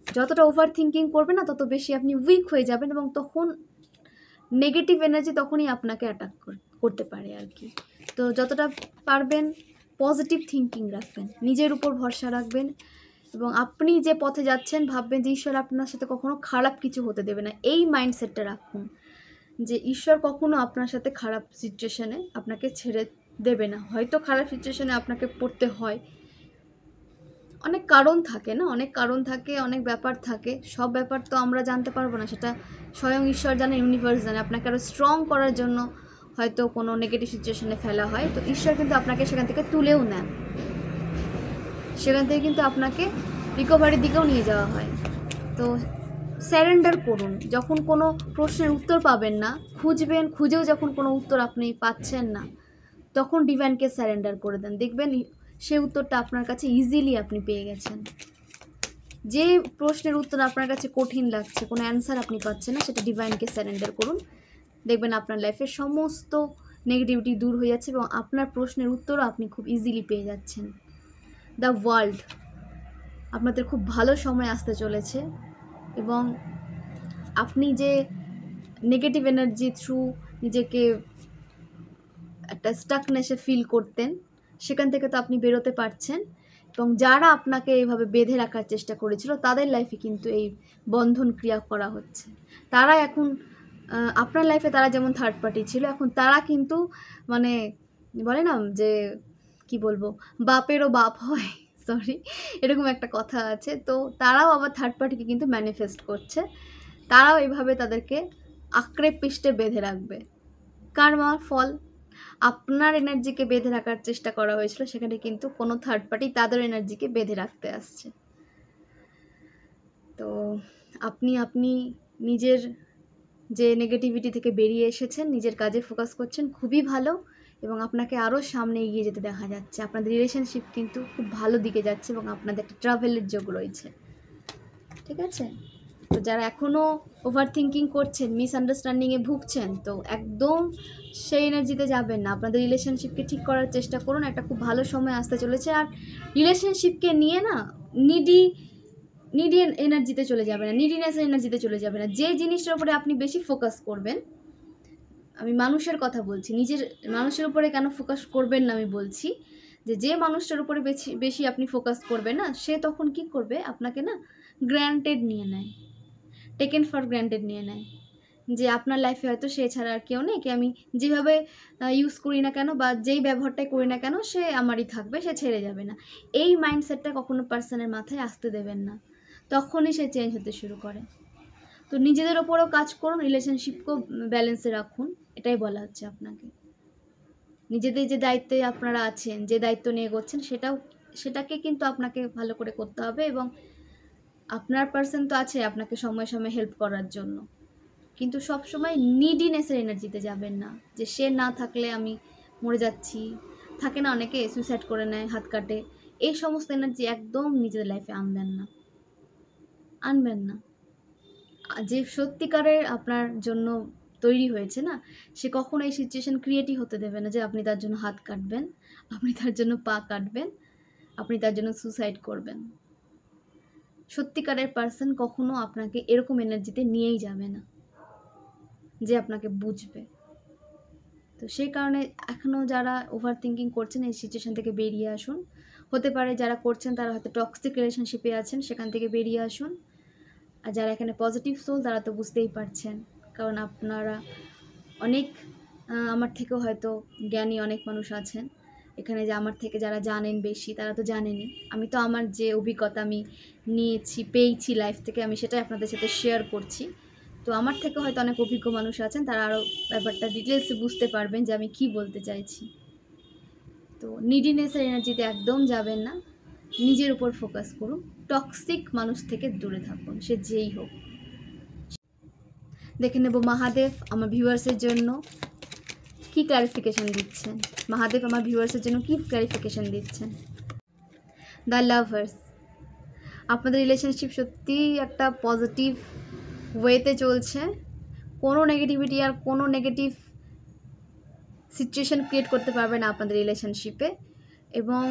যতটা ওভার থিঙ্কিং করবেন না তত বেশি আপনি উইক হয়ে যাবেন এবং তখন নেগেটিভ এনার্জি তখনই আপনাকে অ্যাটাক করতে পারে আর কি। তো যতটা পারবেন পজিটিভ থিঙ্কিং রাখবেন, নিজের উপর ভরসা রাখবেন এবং আপনি যে পথে যাচ্ছেন ভাববেন যে ঈশ্বর আপনার সাথে কখনো খারাপ কিছু হতে দেবে না। এই মাইন্ডসেটটা রাখুন যে ঈশ্বর কখনো আপনার সাথে খারাপ সিচুয়েশনে আপনাকে ছেড়ে দেবে না। হয়তো খারাপ সিচুয়েশনে আপনাকে পড়তে হয়, অনেক কারণ থাকে না, অনেক কারণ থাকে, অনেক ব্যাপার থাকে, সব ব্যাপার তো আমরা জানতে পারবো না, সেটা স্বয়ং ঈশ্বর জানে, ইউনিভার্স জানে। আপনাকে আরও স্ট্রং করার জন্য হয়তো কোনো নেগেটিভ সিচুয়েশনে ফেলা হয়, তো ঈশ্বর কিন্তু আপনাকে সেখান থেকে তুলেও নেন, সেখান থেকে কিন্তু আপনাকে রিকভারির দিকেও নিয়ে যাওয়া হয়। তো স্যারেন্ডার করুন। যখন কোনো প্রশ্নের উত্তর পাবেন না, খুঁজেও যখন কোনো উত্তর আপনি পাচ্ছেন না, তখন ডিভাইনকে স্যারেন্ডার করে দেন। দেখবেন সেই উত্তরটা আপনার কাছে ইজিলি আপনি পেয়ে গেছেন। যে প্রশ্নের উত্তর আপনার কাছে কঠিন লাগছে, কোনো অ্যান্সার আপনি পাচ্ছেন না, সেটা ডিভাইনকে স্যারেন্ডার করুন। দেখবেন আপনার লাইফের সমস্ত নেগেটিভিটি দূর হয়ে যাচ্ছে এবং আপনার প্রশ্নের উত্তরও আপনি খুব ইজিলি পেয়ে যাচ্ছেন। দ্য ওয়ার্ল্ড, আপনাদের খুব ভালো সময় আসতে চলেছে এবং আপনি যে নেগেটিভ এনার্জি থ্রু নিজেকে একটা স্টাকনেসে ফিল করতেন, সেখান থেকে তো আপনি বেরোতে পারছেন। এবং যারা আপনাকে এইভাবে বেঁধে রাখার চেষ্টা করেছিল, তাদের লাইফে কিন্তু এই বন্ধন ক্রিয়া করা হচ্ছে। তারা এখন আপনার লাইফে তারা যেমন থার্ড পার্টি ছিল, এখন তারা কিন্তু মানে বলে না যে কি বলবো, বাপেরও বাপ হয়, সরি, এরকম একটা কথা আছে। তো তারাও আবার থার্ড পার্টিকে কিন্তু ম্যানিফেস্ট করছে। তারাও এভাবে তাদেরকে আঁকড়ে পিষ্টে বেঁধে রাখবে। কার্মার ফল, আপনার এনার্জিকে বেঁধে রাখার চেষ্টা করা হয়েছিল, সেখানে কিন্তু কোনো থার্ড পার্টি তাদের এনার্জিকে বেঁধে রাখতে আসছে। তো আপনি নিজের যে নেগেটিভিটি থেকে বেরিয়ে এসেছেন, নিজের কাজে ফোকাস করছেন, খুবই ভালো। এবং আপনাকে আরও সামনে এগিয়ে যেতে দেখা যাচ্ছে। আপনাদের রিলেশনশিপ কিন্তু খুব ভালো দিকে যাচ্ছে এবং আপনাদের একটা ট্রাভেলের যোগ রয়েছে। ঠিক আছে? তো যারা এখনও ওভার থিঙ্কিং করছেন, মিসআন্ডারস্ট্যান্ডিংয়ে ভুগছেন, তো একদম সেই এনার্জিতে যাবেন না। আপনাদের রিলেশনশিপকে ঠিক করার চেষ্টা করুন। একটা খুব ভালো সময় আসতে চলেছে। আর রিলেশনশিপকে নিয়ে না নিডি এনার্জিতে চলে যাবে না, নিডিনেস এনার্জিতে চলে যাবে না। যে জিনিসটার উপরে আপনি বেশি ফোকাস করবেন, আমি মানুষের কথা বলছি, নিজের মানুষের উপরে কেন ফোকাস করবেন না আমি বলছি, যে মানুষটার উপরে বেশি আপনি ফোকাস করবেন না, সে তখন কি করবে, আপনাকে না গ্র্যান্টেড নিয়ে নেয়, টেকেন ফর গ্র্যান্টেড নিয়ে নেয়। যে আপনার লাইফে হয়তো সে ছাড়া আর কেউ নেই, কি আমি যেভাবে ইউজ করি না কেন বা যেই ব্যবহারটাই করি না কেন, সে আমারই থাকবে, সে ছেড়ে যাবে না। এই মাইন্ডসেটটা কখনো পার্সনের মাথায় আসতে দেবেন না, তখনই সে চেঞ্জ হতে শুরু করে। তো নিজেদের ওপরেও কাজ করুন, রিলেশনশিপকেও ব্যালেন্সে রাখুন, এটাই বলা হচ্ছে আপনাকে। নিজেদের যে দায়িত্বে আপনারা আছেন, যে দায়িত্ব নিয়ে করছেন, সেটাকে কিন্তু আপনাকে ভালো করে করতে হবে। এবং আপনার পার্সন তো আছে আপনাকে সময় সময় হেল্প করার জন্য, কিন্তু সব সময় নিডিনেসের এনার্জিতে যাবেন না, যে সে না থাকলে আমি মরে যাচ্ছি। থাকে না অনেকে সুইসাইড করে নেয়, হাত কাটে। এই সমস্ত এনার্জি একদম নিজেদের লাইফে আনবেন না। যে সত্যিকারের আপনার জন্য তৈরি হয়েছে না, সে কখনো এই সিচুয়েশন ক্রিয়েটই হতে দেবে না যে আপনি তার জন্য হাত কাটবেন, আপনি তার জন্য পা কাটবেন, আপনি তার জন্য সুসাইড করবেন। সত্যিকারের পার্সন কখনো আপনাকে এরকম এনার্জিতে নিয়েই যাবে না যে আপনাকে বুঝবে। তো সেই কারণে এখনও যারা ওভার থিঙ্কিং করছেন, এই সিচুয়েশান থেকে বেরিয়ে আসুন। হতে পারে যারা করছেন তারা হয়তো টক্সিক রিলেশনশিপে আছেন, সেখান থেকে বেরিয়ে আসুন। আর যারা এখানে পজিটিভ সোল, তারা তো বুঝতেই পারছেন, কারণ আপনারা অনেক আমার থেকেও হয়তো জ্ঞানী অনেক মানুষ আছেন এখানে, যে আমার থেকে যারা জানেন বেশি, তারা তো জানেনই। আমি তো আমার যে অভিজ্ঞতা আমি পেয়েছি লাইফ থেকে, আমি সেটাই আপনাদের সাথে শেয়ার করছি। তো আমার থেকে হয়তো অনেক অভিজ্ঞ মানুষ আছেন, তারা আরও ব্যাপারটা ডিটেলসে বুঝতে পারবেন যে আমি কি বলতে চাইছি। তো নিডিনেসের এনার্জিতে একদম যাবেন না, নিজের উপর ফোকাস করুন, টক্সিক মানুষ থেকে দূরে থাকুন, সে যেই হোক। দেখে নেব মহাদেব আমার ভিউয়ার্সের জন্য কি ক্লারিফিকেশন দিচ্ছেন। মহাদেব আমার ভিউয়ার্সের জন্য কি ক্লারিফিকেশন দিচ্ছেন। দ্য লাভার্স, আপনাদের রিলেশনশিপ সত্যিই একটা পজিটিভ ওয়েতে চলছে। কোনো নেগেটিভিটি আর কোনো নেগেটিভ সিচুয়েশন ক্রিয়েট করতে পারবে না আপনাদের রিলেশনশিপে। এবং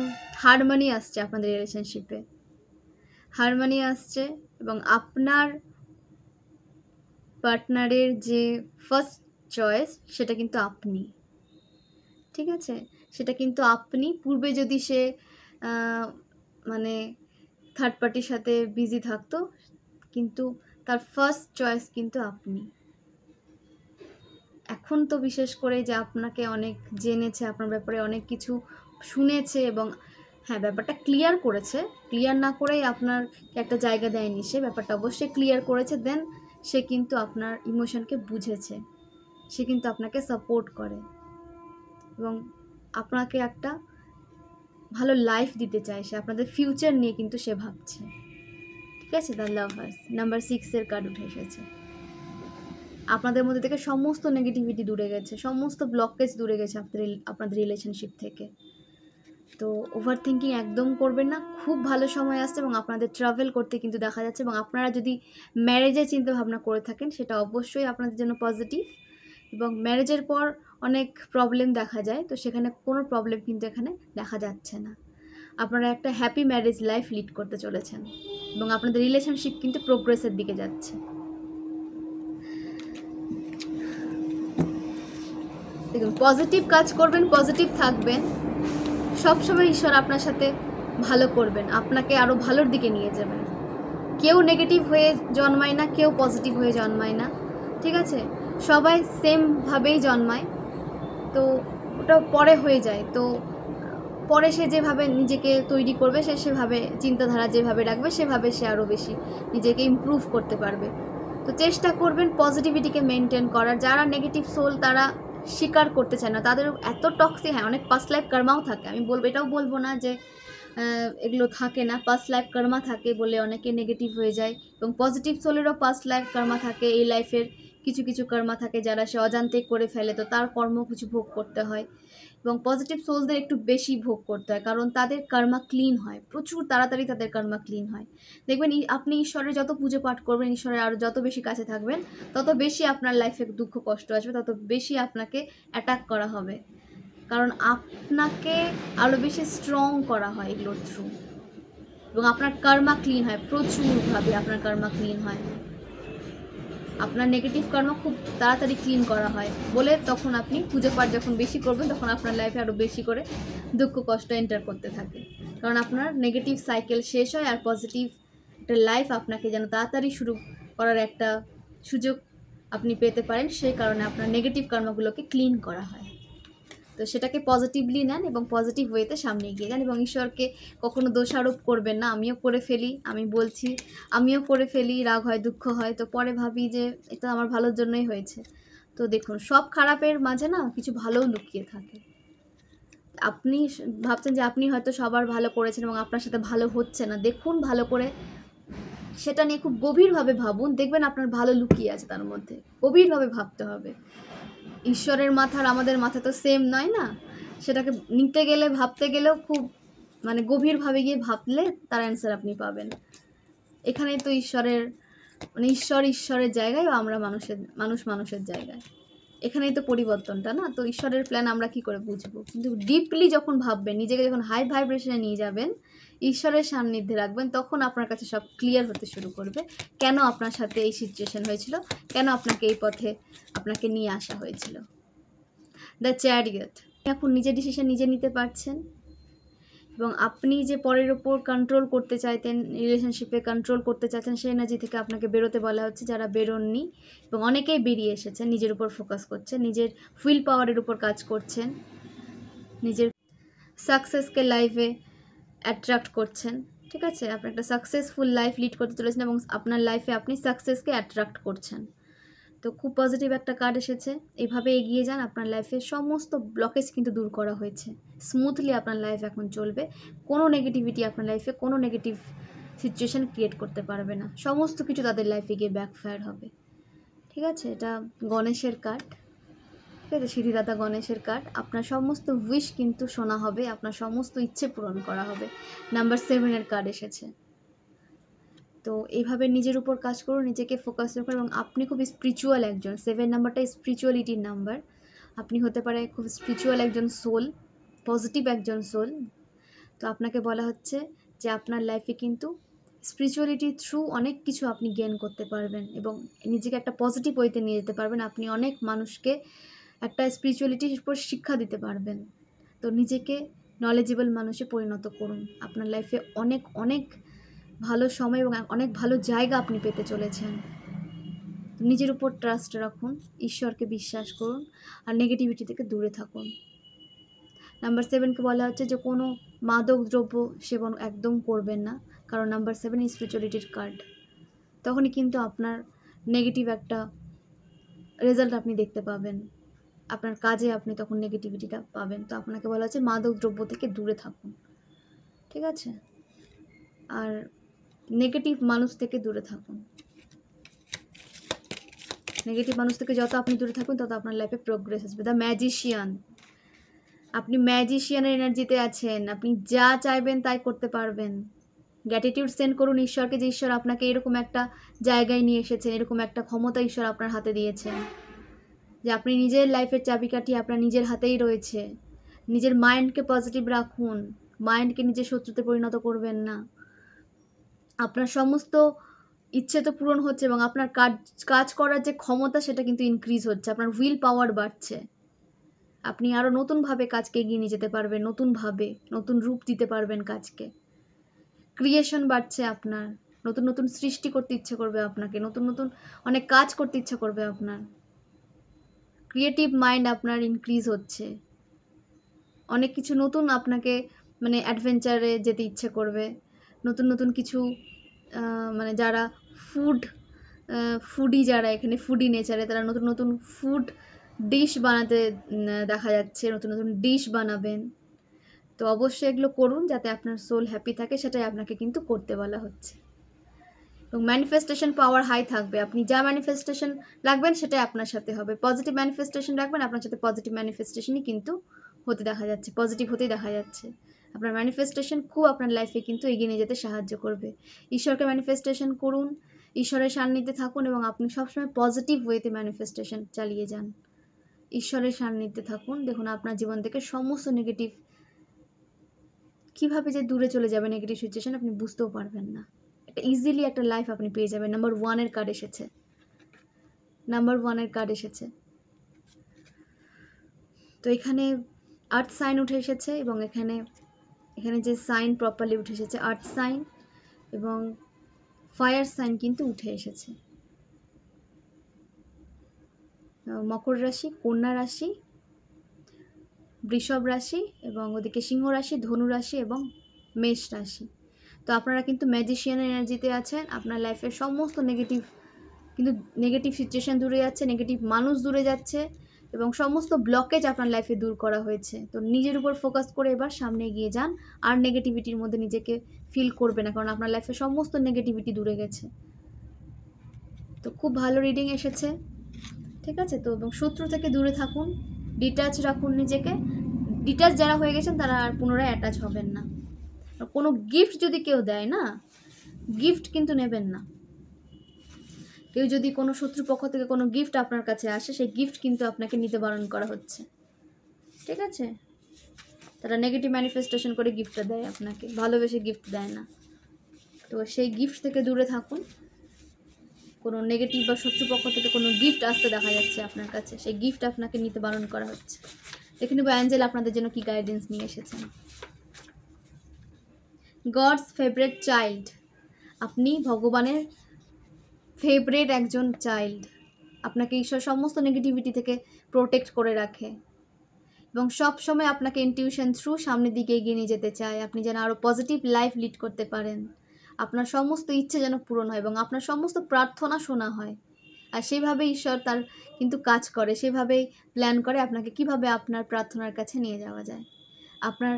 হারমোনি আসছে আপনাদের রিলেশনশিপে, হারমোনি আসছে। এবং আপনার পার্টনারের যে ফার্স্ট চয়েস, সেটা কিন্তু আপনি। ঠিক আছে, সেটা কিন্তু আপনি। পূর্বে যদি সে মানে থার্ড পার্টির সাথে বিজি থাকতো, কিন্তু তার ফার্স্ট চয়েস কিন্তু আপনি। এখন তো বিশেষ করে যে আপনাকে অনেক জেনেছে, আপনার ব্যাপারে অনেক কিছু শুনেছে এবং হ্যাঁ, ব্যাপারটা ক্লিয়ার করেছে। ক্লিয়ার না করেই আপনার একটা জায়গা দেয়নি, সে ব্যাপারটা অবশ্যই ক্লিয়ার করেছে। দেন সে কিন্তু আপনার ইমোশনকে বুঝেছে, সে কিন্তু আপনাকে সাপোর্ট করে এবং আপনাকে একটা ভালো লাইফ দিতে চায়। সে আপনাদের ফিউচার নিয়ে কিন্তু সে ভাবছে। ঠিক আছে, দ্য লাভার্স নাম্বার 6 কার্ড উঠে এসেছে। আপনাদের মধ্যে থেকে সমস্ত নেগেটিভিটি দূরে গেছে, সমস্ত ব্লকেজ দূরে গেছে আপনাদের রিলেশনশিপ থেকে। তো ওভার থিঙ্কিং একদম করবেন না, খুব ভালো সময় আসছে এবং আপনাদের ট্রাভেল করতে কিন্তু দেখা যাচ্ছে। এবং আপনারা যদি ম্যারেজের চিন্তা ভাবনা করে থাকেন সেটা অবশ্যই আপনাদের জন্য পজিটিভ। এবং ম্যারেজের পর অনেক প্রবলেম দেখা যায়, তো সেখানে কোনো প্রবলেম কিন্তু এখানে দেখা যাচ্ছে না। আপনারা একটা হ্যাপি ম্যারেজ লাইফ লিড করতে চলেছেন এবং আপনাদের রিলেশনশিপ কিন্তু প্রোগ্রেসের দিকে যাচ্ছে। দেখুন, পজিটিভ কাজ করবেন, পজিটিভ থাকবেন, সবসময় ঈশ্বর আপনার সাথে ভালো করবেন, আপনাকে আরও ভালোর দিকে নিয়ে যাবেন। কেউ নেগেটিভ হয়ে জন্মায় না, কেউ পজিটিভ হয়ে জন্মায় না, ঠিক আছে? সবাই সেমভাবেই জন্মায়, তো ওটা পরে হয়ে যায়। তো পরে সে যেভাবে নিজেকে তৈরি করবে, সে সেভাবে চিন্তাধারা যেভাবে রাখবে, সেভাবে সে আরও বেশি নিজেকে ইমপ্রুভ করতে পারবে। তো চেষ্টা করবেন পজিটিভিটিকে মেনটেন করার। যারা নেগেটিভ সোল তারা স্বীকার করতে চায় না, তাদের এত টক্সিক, হ্যাঁ অনেক পাস্ট লাইফ কর্মাও থাকে, আমি বলবো, এটাও বলবো না যে এগুলো থাকে না, পাস্ট লাইফ কর্মা থাকে বলে অনেকে নেগেটিভ হয়ে যায়। এবং পজিটিভ সোলেরও পাস্ট লাইফ কর্মা থাকে, এই লাইফের কিছু কিছু কর্মা থাকে যারা সে অজান্তে করে ফেলে, তো তার কর্ম কিছু ভোগ করতে হয়। এবং পজিটিভ সোলদের একটু বেশি ভোগ করতে হয়, কারণ তাদের কর্মা ক্লিন হয়, প্রচুর তাড়াতাড়ি তাদের কর্মা ক্লিন হয়। দেখবেন আপনি ঈশ্বরের যত পুজো পাঠ করবেন, ঈশ্বরের আরও যত বেশি কাছে থাকবেন, তত বেশি আপনার লাইফে দুঃখ কষ্ট আসবে, তত বেশি আপনাকে অ্যাটাক করা হবে, কারণ আপনাকে আরও বেশি স্ট্রং করা হয় এগুলোর থ্রু। এবং আপনার কর্মা ক্লিন হয়, প্রচুরভাবে আপনার কর্মা ক্লিন হয়, আপনার নেগেটিভ কর্ম খুব তাড়াতাড়ি ক্লিন করা হয় বলে তখন আপনি পুজো পাঠ যখন বেশি করবেন, তখন আপনার লাইফে আরও বেশি করে দুঃখ কষ্ট এন্টার করতে থাকে, কারণ আপনার নেগেটিভ সাইকেল শেষ হয় আর পজিটিভ একটা লাইফ আপনাকে যেন তাড়াতাড়ি শুরু করার একটা সুযোগ আপনি পেতে পারেন, সেই কারণে আপনার নেগেটিভ কর্মগুলোকে ক্লিন করা হয়। তো সেটাকে পজিটিভলি নেন এবং পজিটিভ ওয়েতে সামনে এগিয়ে যান এবং ঈশ্বরকে কখনো দোষারোপ করবেন না। আমিও করে ফেলি, আমি বলছি, আমিও করে ফেলি, রাগ হয়, দুঃখ হয়, তো পরে ভাবি যে এটা আমার ভালোর জন্যই হয়েছে। তো দেখুন, সব খারাপের মাঝে না কিছু ভালোও লুকিয়ে থাকে। আপনি ভাবছেন যে আপনি হয়তো সবার ভালো করেছেন এবং আপনার সাথে ভালো হচ্ছে না, দেখুন ভালো করে, সেটা নিয়ে খুব গভীরভাবে ভাবুন, দেখবেন আপনার ভালো লুকিয়ে আছে তার মধ্যে। গভীরভাবে ভাবতে হবে। ঈশ্বরের মাথা আর আমাদের মাথা তো সেম নয় না, সেটাকে নিতে গেলে, ভাবতে গেলেও খুব মানে গভীরভাবে গিয়ে ভাবলে তার অ্যান্সার আপনি পাবেন। এখানেই তো ঈশ্বরের মানে ঈশ্বরের জায়গায়, আমরা মানুষের জায়গায়, এখানেই তো পরিবর্তনটা না। তো ঈশ্বরের প্ল্যান আমরা কি করে বুঝবো? কিন্তু ডিপলি যখন ভাববেন, নিজেকে যখন হাই ভাইব্রেশনে নিয়ে যাবেন, ঈশ্বরের সান্নিধ্যে রাখবেন, তখন আপনার কাছে সব ক্লিয়ার হতে শুরু করবে। কেন আপনার সাথে এই সিচুয়েশন হয়েছিল, কেন আপনাকে এই পথে আপনাকে নিয়ে আসা হয়েছিল। দ্য চ্যারিয়ট, এখন নিজের ডিসিশন নিজে নিতে পারছেন এবং আপনি যে পরের ওপর কন্ট্রোল করতে চাইতেন, রিলেশনশিপে কন্ট্রোল করতে চাইতেন, সেই এনার্জি থেকে আপনাকে বেরোতে বলা হচ্ছে। যারা বেরোননি এবং অনেকেই বেরিয়ে এসেছেন, নিজের উপর ফোকাস করছেন, নিজের উইল পাওয়ারের উপর কাজ করছেন, নিজের সাকসেসকে লাইফে অ্যাট্রাক্ট করছেন, ঠিক আছে? আপনি একটা সাকসেসফুল লাইফ লিড করতে চলেছেন এবং আপনার লাইফে আপনি সাকসেসকে অ্যাট্রাক্ট করছেন। তো খুব পজিটিভ একটা কার্ড এসেছে। এইভাবে এগিয়ে যান, আপনার লাইফে সমস্ত ব্লকেজ কিন্তু দূর করা হয়েছে, স্মুথলি আপনার লাইফ এখন চলবে। কোনো নেগেটিভিটি আপনার লাইফে, কোনো নেগেটিভ সিচুয়েশান ক্রিয়েট করতে পারবে না, সমস্ত কিছু তাদের লাইফে গিয়ে ব্যাকফায়ার হবে, ঠিক আছে? এটা গণেশের কার্ড, ঠিক আছে? সিদ্ধিদাতা গণেশের কার্ড। আপনার সমস্ত উইশ কিন্তু শোনা হবে, আপনার সমস্ত ইচ্ছে পূরণ করা হবে। নাম্বার 7 কার্ড এসেছে। তো এইভাবে নিজের উপর কাজ করুন, নিজেকে ফোকাস রাখুন এবং আপনি খুব স্পিরিচুয়াল একজন। 7 নাম্বারটা স্পিরিচুয়ালিটির নাম্বার। আপনি হতে পারে খুব স্পিরিচুয়াল একজন সোল, পজিটিভ একজন সোল। তো আপনাকে বলা হচ্ছে যে আপনার লাইফে কিন্তু স্পিরিচুয়ালিটির থ্রু অনেক কিছু আপনি গেইন করতে পারবেন এবং নিজেকে একটা পজিটিভ ওয়েতে নিয়ে যেতে পারবেন। আপনি অনেক মানুষকে একটা স্পিরিচুয়ালিটির উপর শিক্ষা দিতে পারবেন। তো নিজেকে নলেজেবল মানুষে পরিণত করুন। আপনার লাইফে অনেক অনেক ভালো সময় এবং অনেক ভালো জায়গা আপনি পেতে চলেছেন। নিজের উপর ট্রাস্ট রাখুন, ঈশ্বরকে বিশ্বাস করুন আর নেগেটিভিটি থেকে দূরে থাকুন। নাম্বার 7কে বলা হচ্ছে যে কোনো মাদক দ্রব্য সেবন একদম করবেন না, কারণ নাম্বার 7 স্পিরিচুয়ালিটির কার্ড। তখনই কিন্তু আপনার নেগেটিভ একটা রেজাল্ট আপনি দেখতে পাবেন, আপনার কাজে আপনি তখন নেগেটিভিটিটা পাবেন। তো আপনাকে বলা হচ্ছে মাদক দ্রব্য থেকে দূরে থাকুন, ঠিক আছে? আর নেগেটিভ মানুষ থেকে দূরে থাকুন। নেগেটিভ মানুষ থেকে যত আপনি দূরে থাকুন তত আপনার লাইফে প্রোগ্রেস আসবে। দ্য ম্যাজিশিয়ান, আপনি ম্যাজিশিয়ানের এনার্জিতে আছেন, আপনি যা চাইবেন তাই করতে পারবেন। গ্র্যাটিটিউড সেন্ড করুন ঈশ্বরকে যে ঈশ্বর আপনাকে এরকম একটা জায়গায় নিয়ে এসেছেন, এরকম একটা ক্ষমতা ঈশ্বর আপনার হাতে দিয়েছেন যে আপনি নিজের লাইফের চাবিকাঠি আপনার নিজের হাতেই রয়েছে। নিজের মাইন্ডকে পজিটিভ রাখুন, মাইন্ডকে নিজের শত্রুতে পরিণত করবেন না। আপনার সমস্ত ইচ্ছে তো পূরণ হচ্ছে এবং আপনার কাজ করার যে ক্ষমতা সেটা কিন্তু ইনক্রিজ হচ্ছে, আপনার উইল পাওয়ার বাড়ছে। আপনি আরও নতুনভাবে কাজকে এগিয়ে নিয়ে যেতে পারবেন, নতুনভাবে নতুন রূপ দিতে পারবেন কাজকে। ক্রিয়েশন বাড়ছে আপনার, নতুন নতুন সৃষ্টি করতে ইচ্ছে করবে আপনাকে, নতুন নতুন অনেক কাজ করতে ইচ্ছে করবে আপনার। ক্রিয়েটিভ মাইন্ড আপনার ইনক্রিজ হচ্ছে, অনেক কিছু নতুন আপনাকে মানে অ্যাডভেঞ্চারে যেতে ইচ্ছে করবে। নতুন নতুন কিছু মানে যারা ফুডি যারা এখানে ফুডি নেচারে তারা নতুন নতুন ফুড ডিশ বানাতে দেখা যাচ্ছে, নতুন নতুন ডিশ বানাবেন। তো অবশ্যই এগুলো করুন যাতে আপনার সোল হ্যাপি থাকে, সেটাই আপনাকে কিন্তু করতে বলা হচ্ছে। এবং ম্যানিফেস্টেশন পাওয়ার হাই থাকবে, আপনি যা ম্যানিফেস্টেশন রাখবেন সেটাই আপনার সাথে হবে। পজিটিভ ম্যানিফেস্টেশন রাখবেন, আপনার সাথে পজিটিভ ম্যানিফেস্টেশনই কিন্তু হতে দেখা যাচ্ছে, পজিটিভ হতেই দেখা যাচ্ছে। আপনার ম্যানিফেস্টেশন খুব আপনার লাইফে কিন্তু এগিয়ে নিয়ে যেতে সাহায্য করবে। ঈশ্বরকে ম্যানিফেস্টেশন করুন, ঈশ্বরের সান্নিধ্যে থাকুন এবং আপনি সবসময় পজিটিভ ওয়েতে ম্যানিফেস্টেশন চালিয়ে যান। ঈশ্বরের সান্নিধ্যে থাকুন, দেখুন আপনার জীবন থেকে সমস্ত নেগেটিভ কীভাবে যে দূরে চলে যাবে নেগেটিভ সিচুয়েশন আপনি বুঝতেও পারবেন না। একটা ইজিলি একটা লাইফ আপনি পেয়ে যাবেন। নাম্বার 1 কার্ড এসেছে, নাম্বার 1 কার্ড এসেছে। তো এখানে আর্থ সাইন উঠে এসেছে এবং এখানে যে সাইন প্রপারলি উঠে এসেছে আর্থ সাইন এবং ফায়ার সাইন কিন্তু উঠে এসেছে। মকর রাশি, কন্যা রাশি, বৃষভ রাশি এবং ওদিকে সিংহ রাশি, ধনু রাশি এবং মেষ রাশি। তো আপনারা কিন্তু ম্যাজিশিয়ানের এনার্জিতে আছেন। আপনার লাইফের সমস্ত নেগেটিভ সিচুয়েশান দূরে যাচ্ছে, নেগেটিভ মানুষ দূরে যাচ্ছে এবং সমস্ত ব্লকেজ আপনার লাইফে দূর করা হয়েছে। তো নিজের উপর ফোকাস করে এবার সামনে এগিয়ে যান, আর নেগেটিভিটির মধ্যে নিজেকে ফিল করবে না, কারণ আপনার লাইফে সমস্ত নেগেটিভিটি দূরে গেছে। তো খুব ভালো রিডিং এসেছে, ঠিক আছে। তো এবং শত্রু থেকে দূরে থাকুন, ডিটাচ রাখুন নিজেকে। ডিটাচ যারা হয়ে গেছেন তারা আর পুনরায় অ্যাটাচ হবেন না। কোনো গিফট যদি কেউ দেয় না, গিফট কিন্তু নেবেন না। কেউ যদি কোনো শত্রুপক্ষ থেকে কোনো গিফট আপনার কাছে আসে, সেই গিফট কিন্তু আপনাকে নিতে বারণ করা হচ্ছে, ঠিক আছে। তারা নেগেটিভ ম্যানিফেস্টেশন করে গিফটটা দেয় আপনাকে, ভালোবেসে গিফট দেয় না। তো সেই গিফট থেকে দূরে থাকুন। কোনো নেগেটিভ বা শত্রুপক্ষ থেকে কোনো গিফট আসতে দেখা যাচ্ছে আপনার কাছে, সেই গিফট আপনাকে নিতে বারণ করা হচ্ছে। দেখে নেব অ্যাঞ্জেল আপনাদের জন্য কি গাইডেন্স নিয়ে এসেছেন। গডস ফেভারিট চাইল্ড, আপনি ভগবানের ফেভারিট একজন চাইল্ড। আপনাকে ঈশ্বর সমস্ত নেগেটিভিটি থেকে প্রোটেক্ট করে রাখে এবং সব সময় আপনাকে ইনটিউশন থ্রু সামনের দিকে এগিয়ে নিয়ে যেতে চায়। আপনি যেন আরও পজিটিভ লাইফ লিড করতে পারেন, আপনার সমস্ত ইচ্ছে যেন পূরণ হয় এবং আপনার সমস্ত প্রার্থনা শোনা হয়। আর সেইভাবে ঈশ্বর তার কিন্তু কাজ করে, সেভাবেই প্ল্যান করে আপনাকে কিভাবে আপনার প্রার্থনার কাছে নিয়ে যাওয়া যায়, আপনার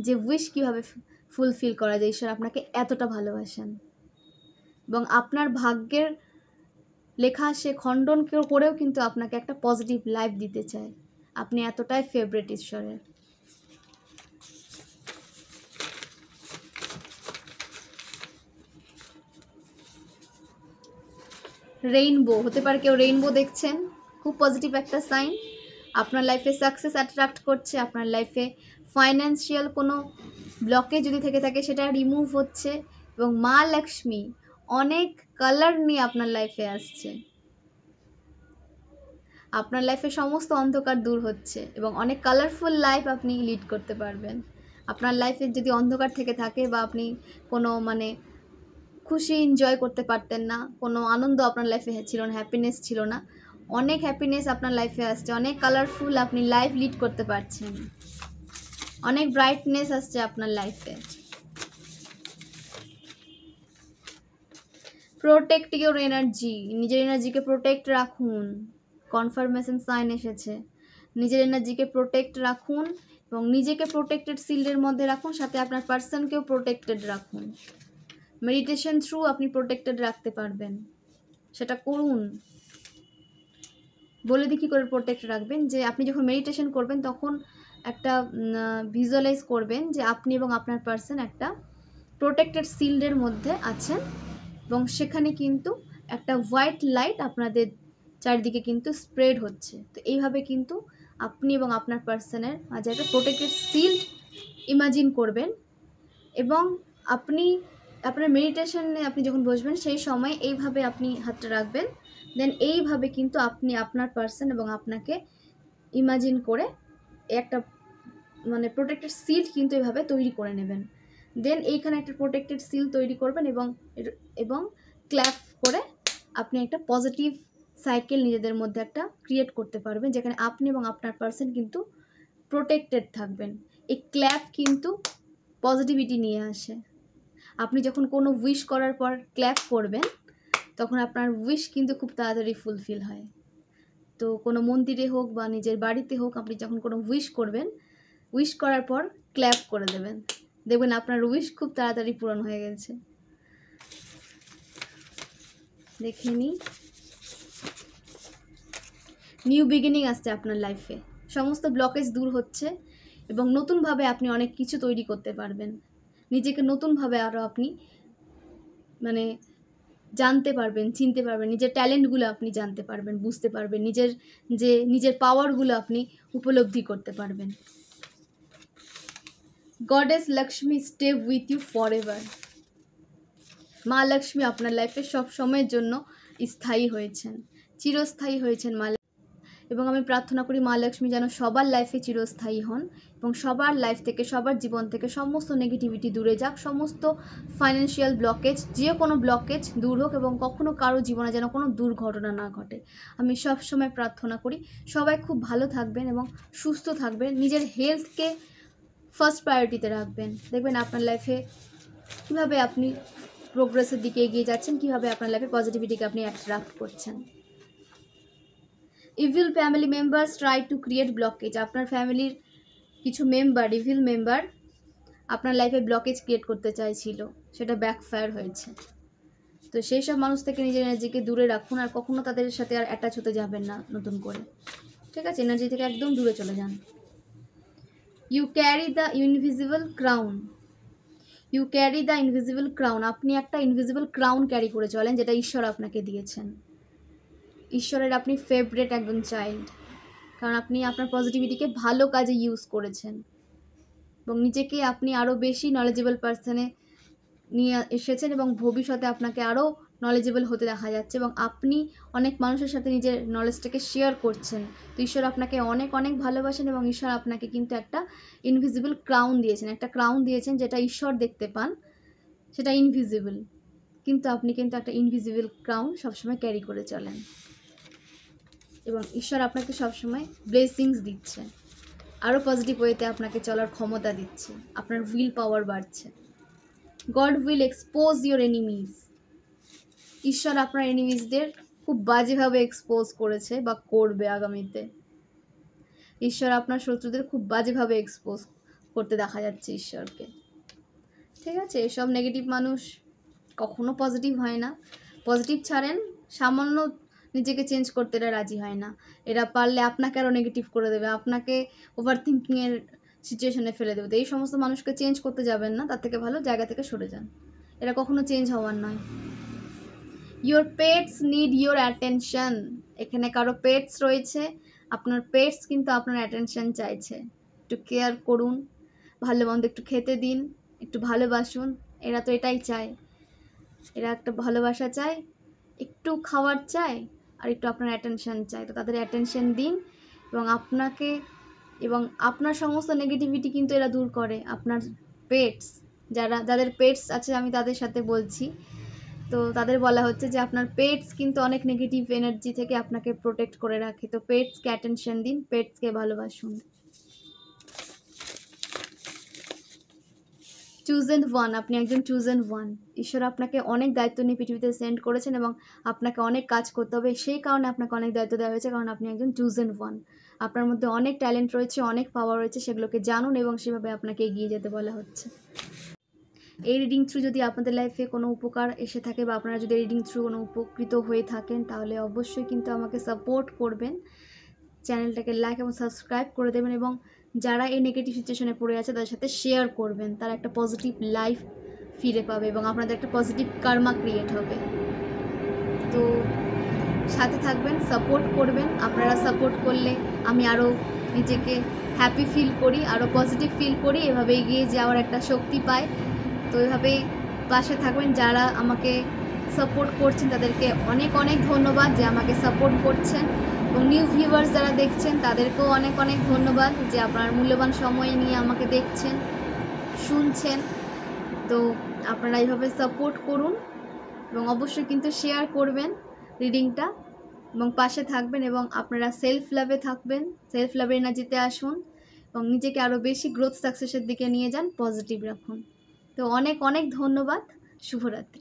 যে উইশ কীভাবে ফুলফিল করা যায়। ঈশ্বর আপনাকে এতটা ভালোবাসেন এবং আপনার ভাগ্যের লেখা সে খণ্ডন করেও কিন্তু আপনাকে একটা পজিটিভ লাইফ দিতে চায়। আপনি এতটাই ফেভারিট ঈশ্বরের। রেইনবো হতে পারে, কেউ রেইনবো দেখছেন, খুব পজিটিভ একটা সাইন। আপনার লাইফে সাকসেস অ্যাট্রাক্ট করছে, আপনার লাইফে ফাইন্যান্সিয়াল কোনো ব্লকে যদি থেকে থাকে সেটা রিমুভ হচ্ছে এবং মা লক্ষ্মী অনেক কালার নিয়ে আপনার লাইফে আসছে। আপনার লাইফে সমস্ত অন্ধকার দূর হচ্ছে এবং অনেক কালারফুল লাইফ আপনি লিড করতে পারবেন। আপনার লাইফে যদি অন্ধকার থেকে থাকে বা আপনি কোনো মানে খুশি এনজয় করতে পারতেন না, কোনো আনন্দ আপনার লাইফে ছিল না, হ্যাপিনেস ছিল না, অনেক হ্যাপিনেস আপনার লাইফে আসছে, অনেক কালারফুল আপনি লাইফ লিড করতে পারছেন, অনেক ব্রাইটনেস আসছে আপনার লাইফে। প্রোটেক্ট ইউর এনার্জি, নিজের এনার্জিকে প্রোটেক্ট রাখুন। কনফার্মেশন সাইন এসেছে, নিজের এনার্জিকে প্রোটেক্ট রাখুন এবং নিজেকে প্রোটেক্টেড শিল্ডের মধ্যে রাখুন, সাথে আপনার পার্সনকেও প্রোটেক্টেড রাখুন। মেডিটেশন থ্রু আপনি প্রোটেক্টেড রাখতে পারবেন, সেটা করুন। বলে দিই কী করে প্রোটেক্ট রাখবেন, যে আপনি যখন মেডিটেশন করবেন তখন একটা ভিজুয়ালাইজ করবেন যে আপনি এবং আপনার পার্সন একটা প্রোটেক্টেড শিল্ডের মধ্যে আছেন, এবং সেখানে কিন্তু একটা হোয়াইট লাইট আপনাদের চারিদিকে কিন্তু স্প্রেড হচ্ছে। তো এইভাবে কিন্তু আপনি এবং আপনার পার্সনের মাঝে একটা প্রোটেক্টেড শিল্ড ইমাজিন করবেন, এবং আপনি আপনার মেডিটেশনে আপনি যখন বসবেন সেই সময় এইভাবে আপনি হাতটা রাখবেন। দেন এইভাবে কিন্তু আপনি আপনার পার্সন এবং আপনাকে ইমাজিন করে একটা মানে প্রোটেক্টেড শিল্ড কিন্তু এইভাবে তৈরি করে নেবেন। দেন এইখানে একটা প্রোটেক্টেড শিল্ড তৈরি করবেন এবং ক্ল্যাপ করে আপনি একটা পজিটিভ সাইকেল নিজেদের মধ্যে একটা ক্রিয়েট করতে পারবেন, যেখানে আপনি এবং আপনার পার্সন কিন্তু প্রোটেক্টেড থাকবেন। এই ক্ল্যাপ কিন্তু পজিটিভিটি নিয়ে আসে। আপনি যখন কোনো উইশ করার পর ক্ল্যাপ করবেন তখন আপনার উইশ কিন্তু খুব তাড়াতাড়ি ফুলফিল হয়। তো কোনো মন্দিরে হোক বা নিজের বাড়িতে হোক, আপনি যখন কোনো উইশ করবেন, উইশ করার পর ক্ল্যাপ করে দেবেন, দেখবেন আপনার উইশ খুব তাড়াতাড়ি পূরণ হয়ে গেছে। দেখে নিই, নিউ বিগিনিং আসছে আপনার লাইফে, সমস্ত ব্লকেজ দূর হচ্ছে এবং নতুনভাবে আপনি অনেক কিছু তৈরি করতে পারবেন। নিজেকে নতুনভাবে আরও আপনি মানে জানতে পারবেন, চিনতে পারবেন, নিজের ট্যালেন্টগুলো আপনি জানতে পারবেন, বুঝতে পারবেন, নিজের পাওয়ারগুলো আপনি উপলব্ধি করতে পারবেন। Goddess Lakshmi stay with you forever এভার। মা লক্ষ্মী আপনার লাইফে সব সময়ের জন্য স্থায়ী হয়েছেন, চিরস্থায়ী হয়েছেন মা। এবং আমি প্রার্থনা করি মা লক্ষ্মী যেন সবার লাইফে চিরস্থায়ী হন এবং সবার লাইফ থেকে, সবার জীবন থেকে সমস্ত নেগেটিভিটি দূরে যাক, সমস্ত ফাইন্যান্সিয়াল ব্লকেজ, যে কোনো ব্লকেজ দূর হোক এবং কখনো কারো জীবনে যেন কোনো দুর্ঘটনা না ঘটে। আমি সব সময় প্রার্থনা করি সবাই খুব ভালো থাকবেন এবং সুস্থ থাকবেন, নিজের হেলথকে ফার্স্ট প্রায়োরিটিতে রাখবেন। দেখবেন আপনার লাইফে কীভাবে আপনি প্রোগ্রেসের দিকে এগিয়ে যাচ্ছেন, কীভাবে আপনার লাইফে পজিটিভিটিকে আপনি অ্যাট্রাক্ট করছেন। Evil family members try to create blockage. আপনার ফ্যামিলির কিছু মেম্বার, ইভিল মেম্বার আপনার লাইফে ব্লকেজ ক্রিয়েট করতে চাইছিল, সেটা ব্যাকফায়ার হয়েছে। তো সেই সব মানুষ থেকে নিজের এনার্জিকে দূরে রাখুন, আর কখনো তাদের সাথে আর অ্যাটাচ হতে যাবেন না নতুন করে, ঠিক আছে? এনার্জি থেকে একদম দূরে চলে যান। You carry the invisible crown. You carry the invisible crown. আপনি একটা ইনভিজিবল ক্রাউন ক্যারি করে চলেন, যেটা ঈশ্বর আপনাকে দিয়েছেন। ঈশ্বরের আপনি ফেভারিট একজন চাইল্ড, কারণ আপনি আপনার পজিটিভিটিকে ভালো কাজে ইউজ করেছেন এবং নিজেকে আপনি আরও বেশি নলেজেবল পার্সনে নিয়ে এসেছেন এবং ভবিষ্যতে আপনাকে আরও নলেজেবল হতে দেখা যাচ্ছে এবং আপনি অনেক মানুষের সাথে নিজের নলেজটাকে শেয়ার করছেন। তো ঈশ্বর আপনাকে অনেক অনেক ভালোবাসেন এবং ঈশ্বর আপনাকে কিন্তু একটা ইনভিজিবল ক্রাউন দিয়েছেন, একটা ক্রাউন দিয়েছেন যেটা ঈশ্বর দেখতে পান, সেটা ইনভিজিবল, কিন্তু আপনি কিন্তু একটা ইনভিজিবল ক্রাউন সবসময় ক্যারি করে চলেন এবং ঈশ্বর আপনাকে সবসময় ব্লেসিংস দিচ্ছে, আরও পজিটিভ ওয়েতে আপনাকে চলার ক্ষমতা দিচ্ছে, আপনার উইল পাওয়ার বাড়ছে। God will expose your enemies. ঈশ্বর আপনার এনিমিজদের খুব বাজেভাবে এক্সপোজ করেছে বা করবে আগামীতে। ঈশ্বর আপনার শত্রুদের খুব বাজেভাবে এক্সপোজ করতে দেখা যাচ্ছে ঈশ্বরকে, ঠিক আছে? এসব নেগেটিভ মানুষ কখনো পজিটিভ হয় না, পজিটিভ ছাড়েন, সামান্য নিজেকে চেঞ্জ করতে এরা রাজি হয় না। এরা পারলে আপনাকে আরও নেগেটিভ করে দেবে, আপনাকে ওভার থিঙ্কিংয়ের সিচুয়েশনে ফেলে দেবে। তো এই সমস্ত মানুষকে চেঞ্জ করতে যাবেন না, তার থেকে ভালো জায়গা থেকে সরে যান, এরা কখনো চেঞ্জ হওয়ার নয়। Your pets need your attention. এখানে কারো পেটস রয়েছে, আপনার পেটস কিন্তু আপনার অ্যাটেনশন চাইছে। একটু কেয়ার করুন, ভালো মন্দ একটু খেতে দিন, একটু ভালোবাসুন। এরা তো এটাই চায়, এরা একটা ভালোবাসা চায়, একটু খাওয়ার চায় আর একটু আপনার অ্যাটেনশন চায়। তো তাদের অ্যাটেনশন দিন এবং আপনাকে এবং আপনার সমস্ত নেগেটিভিটি কিন্তু এরা দূর করে। আপনার পেটস, যাদের পেটস আছে আমি তাদের সাথে বলছি, তো তাদের বলা হচ্ছে যে আপনার পেটস কিন্তু অনেক নেগেটিভ এনার্জি থেকে আপনাকে প্রোটেক্ট করে রাখে। তো পেটসকে অ্যাটেনশন দিন, পেটসকে ভালোবাসুন। চুজেন ওয়ান, আপনি একজন চুজেন ওয়ান। ঈশ্বর আপনাকে অনেক দায়িত্ব নিয়ে পৃথিবীতে সেন্ড করেছেন এবং আপনাকে অনেক কাজ করতে হবে, সেই কারণে আপনাকে অনেক দায়িত্ব দেওয়া হয়েছে, কারণ আপনি একজন চুজেন ওয়ান। আপনার মধ্যে অনেক ট্যালেন্ট রয়েছে, অনেক পাওয়ার রয়েছে, সেগুলোকে জানুন এবং সেভাবে আপনাকে এগিয়ে যেতে বলা হচ্ছে। এই রিডিং থ্রু যদি আপনাদের লাইফে কোনো উপকার এসে থাকে বা আপনারা যদি রিডিং থ্রু কোনো উপকৃত হয়ে থাকেন, তাহলে অবশ্যই কিন্তু আমাকে সাপোর্ট করবেন, চ্যানেলটাকে লাইক এবং সাবস্ক্রাইব করে দেবেন, এবং যারা এই নেগেটিভ সিচুয়েশনে পড়ে আছে তাদের সাথে শেয়ার করবেন। তারা একটা পজিটিভ লাইফ ফিরে পাবে এবং আপনাদের একটা পজিটিভ কার্মা ক্রিয়েট হবে। তো সাথে থাকবেন, সাপোর্ট করবেন। আপনারা সাপোর্ট করলে আমি আরও নিজেকে হ্যাপি ফিল করি, আরও পজিটিভ ফিল করি, এভাবে এগিয়ে যাওয়ার একটা শক্তি পাই। তো এভাবেই পাশে থাকবেন। যারা আমাকে সাপোর্ট করছেন তাদেরকে অনেক অনেক ধন্যবাদ যে আমাকে সাপোর্ট করছেন, এবং নিউ ভিউয়ার্স যারা দেখছেন তাদেরকেও অনেক অনেক ধন্যবাদ যে আপনার মূল্যবান সময় নিয়ে আমাকে দেখছেন, শুনছেন। তো আপনারা এইভাবে সাপোর্ট করুন এবং অবশ্যই কিন্তু শেয়ার করবেন রিডিংটা, এবং পাশে থাকবেন, এবং আপনারা সেলফ লাভে থাকবেন, সেলফ লাভের এনার্জিতে আসুন এবং নিজেকে আরও বেশি গ্রোথ সাকসেসের দিকে নিয়ে যান, পজিটিভ রাখুন। তো অনেক অনেক ধন্যবাদ। শুভরাত্রি।